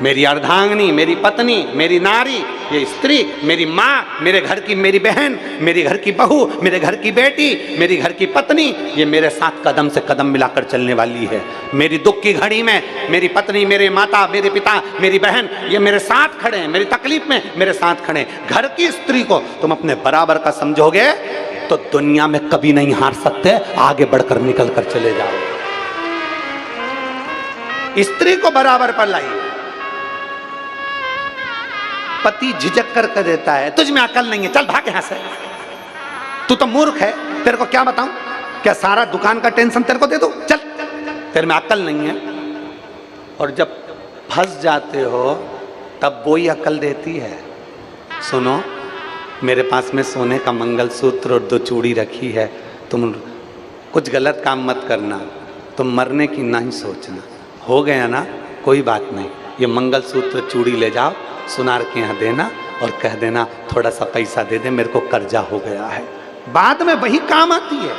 मेरी अर्धांगिनी, मेरी पत्नी, मेरी नारी, ये स्त्री, मेरी माँ, मेरे घर की मेरी बहन, मेरी घर की बहू, मेरे घर की बेटी, मेरी घर की पत्नी, ये मेरे साथ कदम से कदम मिलाकर चलने वाली है। मेरी दुख की घड़ी में मेरी पत्नी, मेरे माता, मेरे पिता, मेरी बहन, ये मेरे साथ खड़े हैं, मेरी तकलीफ में मेरे साथ खड़े हैं। घर की स्त्री को तुम अपने बराबर का समझोगे तो दुनिया में कभी नहीं हार सकते, आगे बढ़कर निकल कर चले जाओ। स्त्री को बराबर पर लाइए। पति झिझक कर देता है, तुझ में अकल नहीं है, चल भाग यहां से, तू तो मूर्ख है, तेरे को क्या बताऊं, क्या सारा दुकान का टेंशन तेरे को दे दूं, चल, तेरे में अकल नहीं है। और जब फंस जाते हो तब वो ही अकल देती है, सुनो मेरे पास में सोने का मंगलसूत्र और 2 चूड़ी रखी है, तुम कुछ गलत काम मत करना, तुम मरने की नहीं सोचना, हो गया ना कोई बात नहीं, ये मंगलसूत्र चूड़ी ले जाओ, सुनार के यहाँ देना और कह देना थोड़ा सा पैसा दे दे, मेरे को कर्जा हो गया है। बाद में वही काम आती है।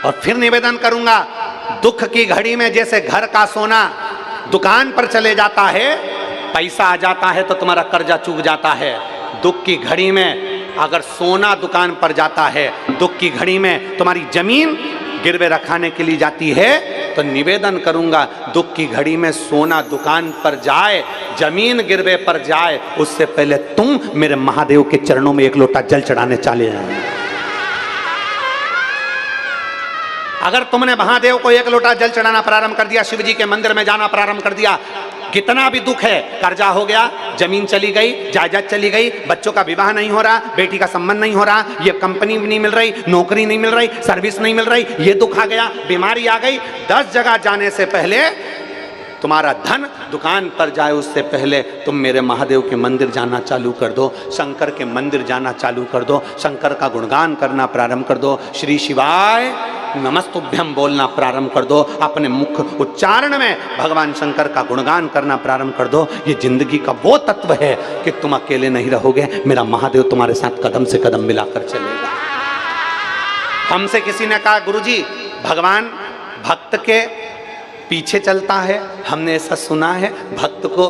और फिर निवेदन करूंगा, दुख की घड़ी में जैसे घर का सोना दुकान पर चले जाता है, पैसा आ जाता है तो तुम्हारा कर्जा चूक जाता है। दुख की घड़ी में अगर सोना दुकान पर जाता है, दुख की घड़ी में तुम्हारी जमीन गिरवे रखाने के लिए जाती है, तो निवेदन करूंगा दुख की घड़ी में सोना दुकान पर जाए, जमीन गिरवे पर जाए, उससे पहले तुम मेरे महादेव के चरणों में 1 लोटा जल चढ़ाने चले जाए। अगर तुमने महादेव को 1 लोटा जल चढ़ाना प्रारंभ कर दिया, शिव जी के मंदिर में जाना प्रारंभ कर दिया, कितना भी दुख है, कर्जा हो गया, जमीन चली गई, जायदाद चली गई, बच्चों का विवाह नहीं हो रहा, बेटी का संबंध नहीं हो रहा, ये कंपनी नहीं मिल रही, नौकरी नहीं मिल रही, सर्विस नहीं मिल रही, ये दुख आ गया, बीमारी आ गई, 10 जगह जाने से पहले तुम्हारा धन दुकान पर जाए, उससे पहले तुम मेरे महादेव के मंदिर जाना चालू कर दो, शंकर के मंदिर जाना चालू कर दो, शंकर का गुणगान करना प्रारंभ कर दो। श्री शिवाय नमस्तुभ्यम बोलना प्रारंभ कर दो, अपने मुख उच्चारण में भगवान शंकर का गुणगान करना प्रारंभ कर दो। ये जिंदगी का वो तत्व है कि तुम अकेले नहीं रहोगे, मेरा महादेव तुम्हारे साथ कदम से कदम मिलाकर चलेगा। हमसे किसी ने कहा गुरुजी भगवान भक्त के पीछे चलता है, हमने ऐसा सुना है, भक्त को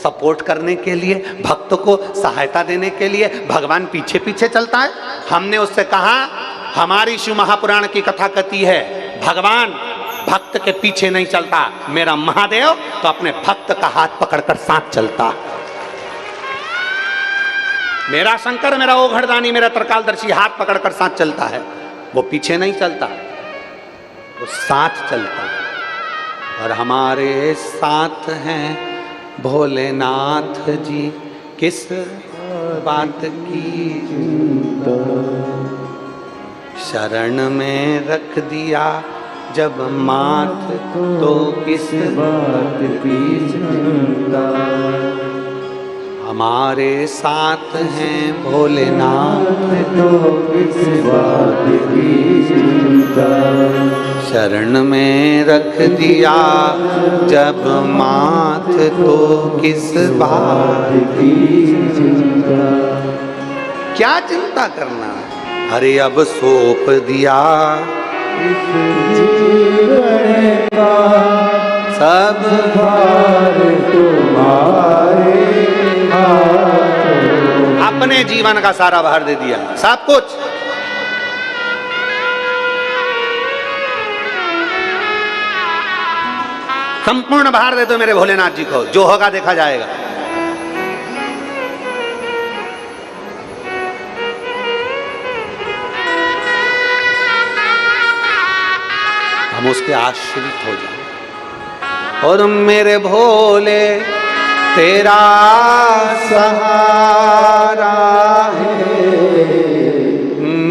सपोर्ट करने के लिए, भक्त को सहायता देने के लिए भगवान पीछे पीछे चलता है। हमने उससे कहा हमारी शिव महापुराण की कथा कहती है भगवान भक्त के पीछे नहीं चलता, मेरा महादेव तो अपने भक्त का हाथ पकड़कर साथ चलता। मेरा शंकर, मेरा ओघड़दानी, मेरा त्रिकालदर्शी हाथ पकड़कर साथ चलता है, वो पीछे नहीं चलता, वो साथ चलता है। और हमारे साथ हैं भोलेनाथ जी, किस बात की चिंता, शरण में रख दिया जब माथ तो किस बात की चिंता। हमारे साथ हैं भोलेनाथ तो किस बात की चिंता, शरण में रख दिया जब माथ तो किस बात की चिंता। क्या चिंता करना, अरे अब सौंप दिया इस जीवन का सब भार तुम्हारे हाथों। अपने जीवन का सारा भार दे दिया, सब कुछ। संपूर्ण भार दे दो मेरे भोलेनाथ जी को, जो होगा देखा जाएगा। हम उसके आश्रित हो जाए। और मेरे भोले तेरा सहारा है,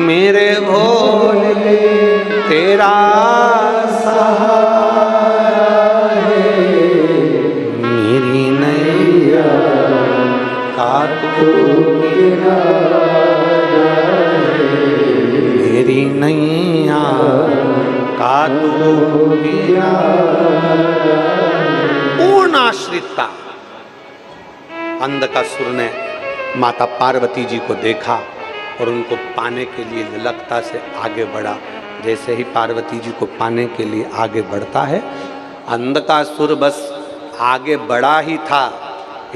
मेरे भोले तेरा सहारा है, मेरी नैया का तू किनारा है, मेरी नैया का तू किनारा। पूर्ण आश्रितता। अंधकासुर ने माता पार्वती जी को देखा और उनको पाने के लिए ललकता से आगे बढ़ा। जैसे ही पार्वती जी को पाने के लिए आगे बढ़ता है, अंधकासुर बस आगे बढ़ा ही था,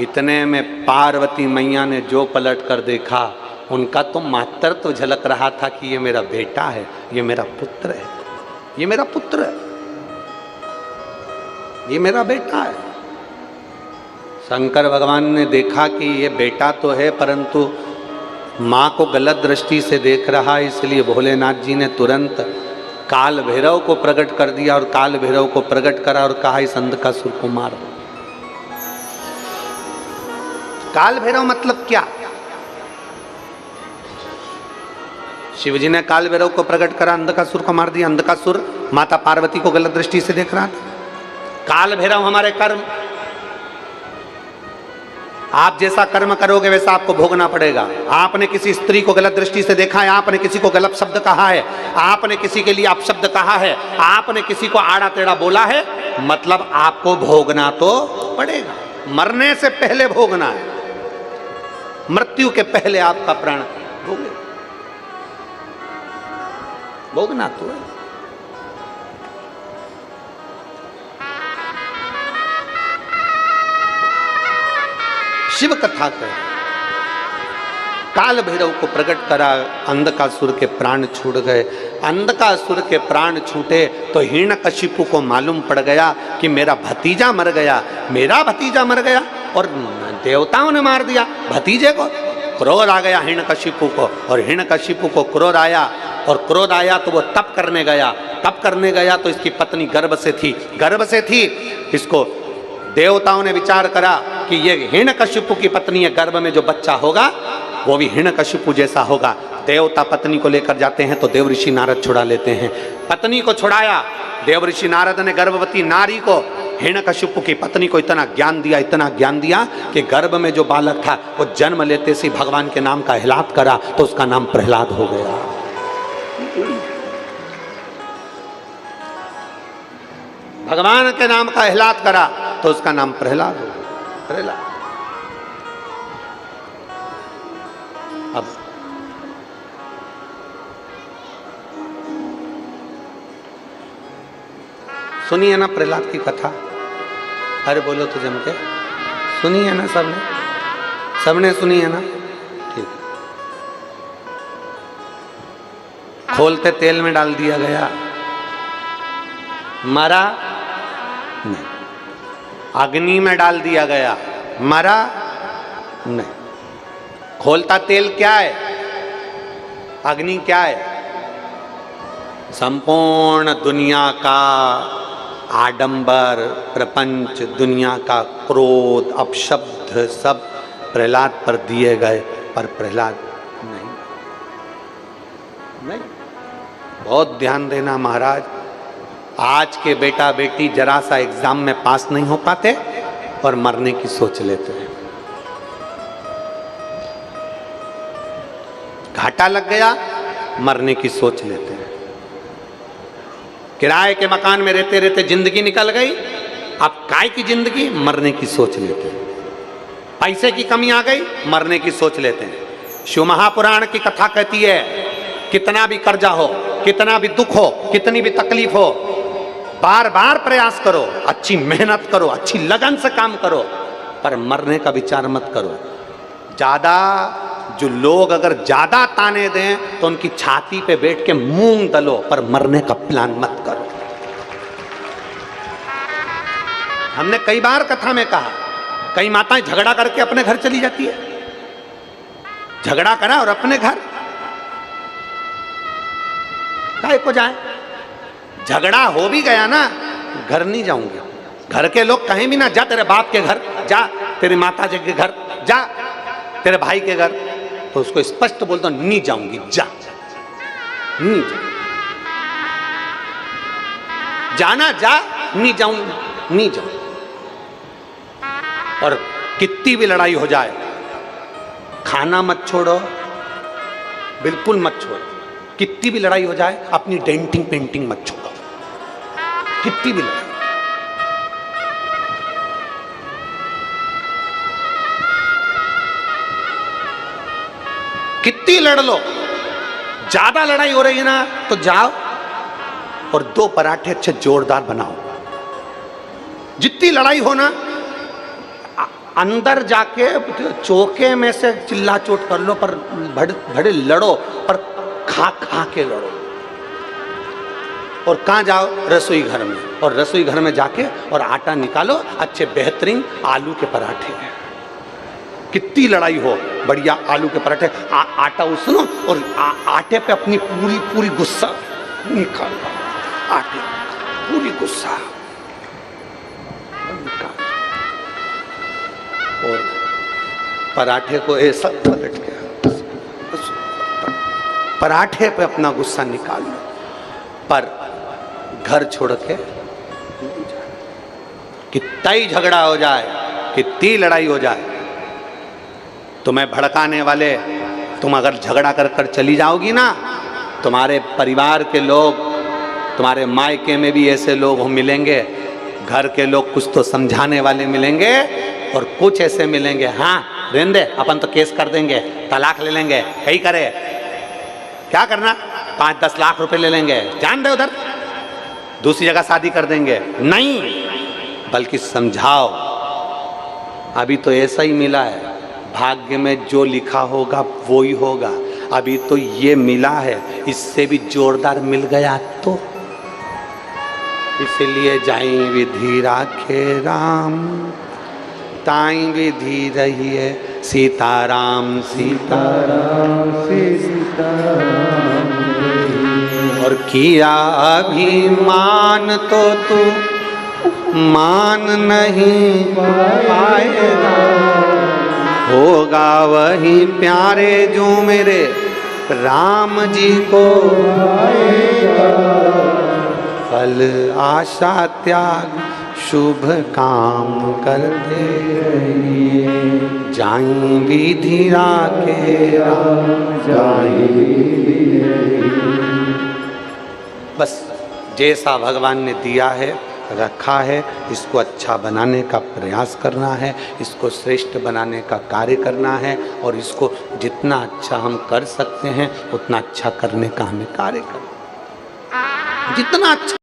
इतने में पार्वती मैया ने जो पलट कर देखा, उनका तो मातृत्व झलक रहा था कि ये मेरा बेटा है, ये मेरा पुत्र है, ये मेरा पुत्र है, ये मेरा बेटा है। शंकर भगवान ने देखा कि ये बेटा तो है परंतु माँ को गलत दृष्टि से देख रहा है, इसलिए भोलेनाथ जी ने तुरंत काल भैरव को प्रकट कर दिया और काल भैरव को प्रकट करा और कहा इस अंधकासुर को मार दो। काल भैरव मतलब क्या? शिवजी ने काल भैरव को प्रकट करा, अंधकासुर को मार दिया। अंधकासुर माता पार्वती को गलत दृष्टि से देख रहा था। काल भैरव हमारे कर्म, आप जैसा कर्म करोगे वैसा आपको भोगना पड़ेगा। आपने किसी स्त्री को गलत दृष्टि से देखा है, आपने किसी को गलत शब्द कहा है, आपने किसी के लिए अपशब्द कहा है, आपने किसी को आड़ा टेढ़ा बोला है, मतलब आपको भोगना तो पड़ेगा। मरने से पहले भोगना है, मृत्यु के पहले आपका प्राण भोगना तो है। शिव कथा कह काल भैरव को प्रकट करा, अंधकासुर के प्राण छूट गए। अंधकासुर के प्राण छूटे तो हिरण्यकशिपु को मालूम पड़ गया कि मेरा भतीजा मर गया, मेरा भतीजा मर गया और देवताओं ने मार दिया भतीजे को। क्रोध आ गया हिरण्यकशिपु को, और हिरण्यकशिपु को क्रोध आया, और क्रोध आया तो वो तप करने गया। तप करने गया तो इसकी पत्नी गर्भ से थी। इसको देवताओं ने विचार करा कि ये हिरण्यकशिपु की पत्नी है, गर्भ में जो बच्चा होगा वो भी हिरण्यकशिपु जैसा होगा। देवता पत्नी को लेकर जाते हैं तो देव ऋषि नारद छुड़ा लेते हैं। पत्नी को छुड़ाया, देव ऋषि नारद ने गर्भवती नारी को, हिरण्यकशिपु की पत्नी को इतना ज्ञान दिया कि गर्भ में जो बालक था वो जन्म लेते से भगवान के नाम का हिलात करा तो उसका नाम प्रहलाद हो गया। भगवान के नाम का आह्लाद करा तो उसका नाम प्रहलाद हो गया। प्रहलाद। अब सुनिए ना प्रहलाद की कथा। अरे बोलो तो जम के सुनिए ना, सबने सुनी है ना? ठीक। खोलते तेल में डाल दिया गया, मरा नहीं। अग्नि में डाल दिया गया, मरा नहीं। खोलता तेल क्या है? अग्नि क्या है? संपूर्ण दुनिया का आडंबर, प्रपंच, दुनिया का क्रोध, अपशब्द सब प्रहलाद पर दिए गए, पर प्रहलाद नहीं। बहुत ध्यान देना महाराज। आज के बेटा बेटी जरा सा एग्जाम में पास नहीं हो पाते और मरने की सोच लेते हैं। घाटा लग गया, मरने की सोच लेते हैं। किराए के मकान में रहते रहते जिंदगी निकल गई, अब काय की जिंदगी, मरने की सोच लेते हैं। पैसे की कमी आ गई, मरने की सोच लेते हैं। शिव महापुराण की कथा कहती है, कितना भी कर्जा हो, कितना भी दुख हो, कितनी भी तकलीफ हो, बार बार प्रयास करो, अच्छी मेहनत करो, अच्छी लगन से काम करो, पर मरने का विचार मत करो। ज्यादा जो लोग अगर ज्यादा ताने दें तो उनकी छाती पे बैठ के मूंग दलो, पर मरने का प्लान मत करो। हमने कई बार कथा में कहा, कई माताएं झगड़ा करके अपने घर चली जाती है। झगड़ा करा और अपने घर काहे को जाए? झगड़ा हो भी गया ना, घर नहीं जाऊंगी। घर के लोग कहीं भी ना, जा तेरे बाप के घर जा, तेरी माता जी के घर जा, तेरे भाई के घर, तो उसको स्पष्ट बोलता हूं, नहीं जाऊंगी, जा नहीं जा। जाना जा, नहीं जाऊंगी, नहीं जाऊंगी। और कितनी भी लड़ाई हो जाए, खाना मत छोड़ो, बिल्कुल मत छोड़ो। कितनी भी लड़ाई हो जाए, अपनी डेंटिंग पेंटिंग मत छोड़ो, कितनी भी लड़ाई। कितनी लड़ लो, ज्यादा लड़ाई हो रही है ना, तो जाओ और 2 पराठे अच्छे जोरदार बनाओ। जितनी लड़ाई हो ना, अंदर जाके चौके में से चिल्ला चोट कर लो, पर भड़े लड़ो, पर खा खा के लड़ो। और कहाँ जाओ? रसोई घर में। और रसोई घर में जाके और आटा निकालो, अच्छे बेहतरीन आलू के पराठे। कितनी लड़ाई हो, बढ़िया आलू के पराठे, आटा उसनो और आटे पे अपनी पूरी गुस्सा निकालो। आटे पूरी गुस्सा निकालो और पराठे को ऐसा पलट के पराठे पे अपना गुस्सा निकालो, पर घर छोड़ के कितना ही झगड़ा हो जाए, कितनी लड़ाई हो जाए, तुम्हें भड़काने वाले, तुम अगर झगड़ा कर कर चली जाओगी ना, तुम्हारे परिवार के लोग, तुम्हारे मायके में भी ऐसे लोग मिलेंगे, घर के लोग कुछ तो समझाने वाले मिलेंगे और कुछ ऐसे मिलेंगे, हाँ रहने दे, अपन तो केस कर देंगे, तलाक ले लेंगे, कहीं करे, क्या करना, 5-10 लाख रुपए ले लेंगे, जान दे उधर, दूसरी जगह शादी कर देंगे। नहीं, बल्कि समझाओ, अभी तो ऐसा ही मिला है, भाग्य में जो लिखा होगा वो ही होगा। अभी तो ये मिला है, इससे भी जोरदार मिल गया तो इसलिए जाई विधि राखे राम, ताई विधि रहिए सीताराम सीताराम सीताराम। और किया अभिमान तो तू मान नहीं पाएगा, होगा वही प्यारे जो मेरे राम जी को आएगा। फल आशा त्याग शुभ काम करते रहिए, जाई विधि राखे राम, जाई विधि। बस जैसा भगवान ने दिया है रखा है, इसको अच्छा बनाने का प्रयास करना है, इसको श्रेष्ठ बनाने का कार्य करना है और इसको जितना अच्छा हम कर सकते हैं उतना अच्छा करने का हमें कार्य करना, जितना अच्छा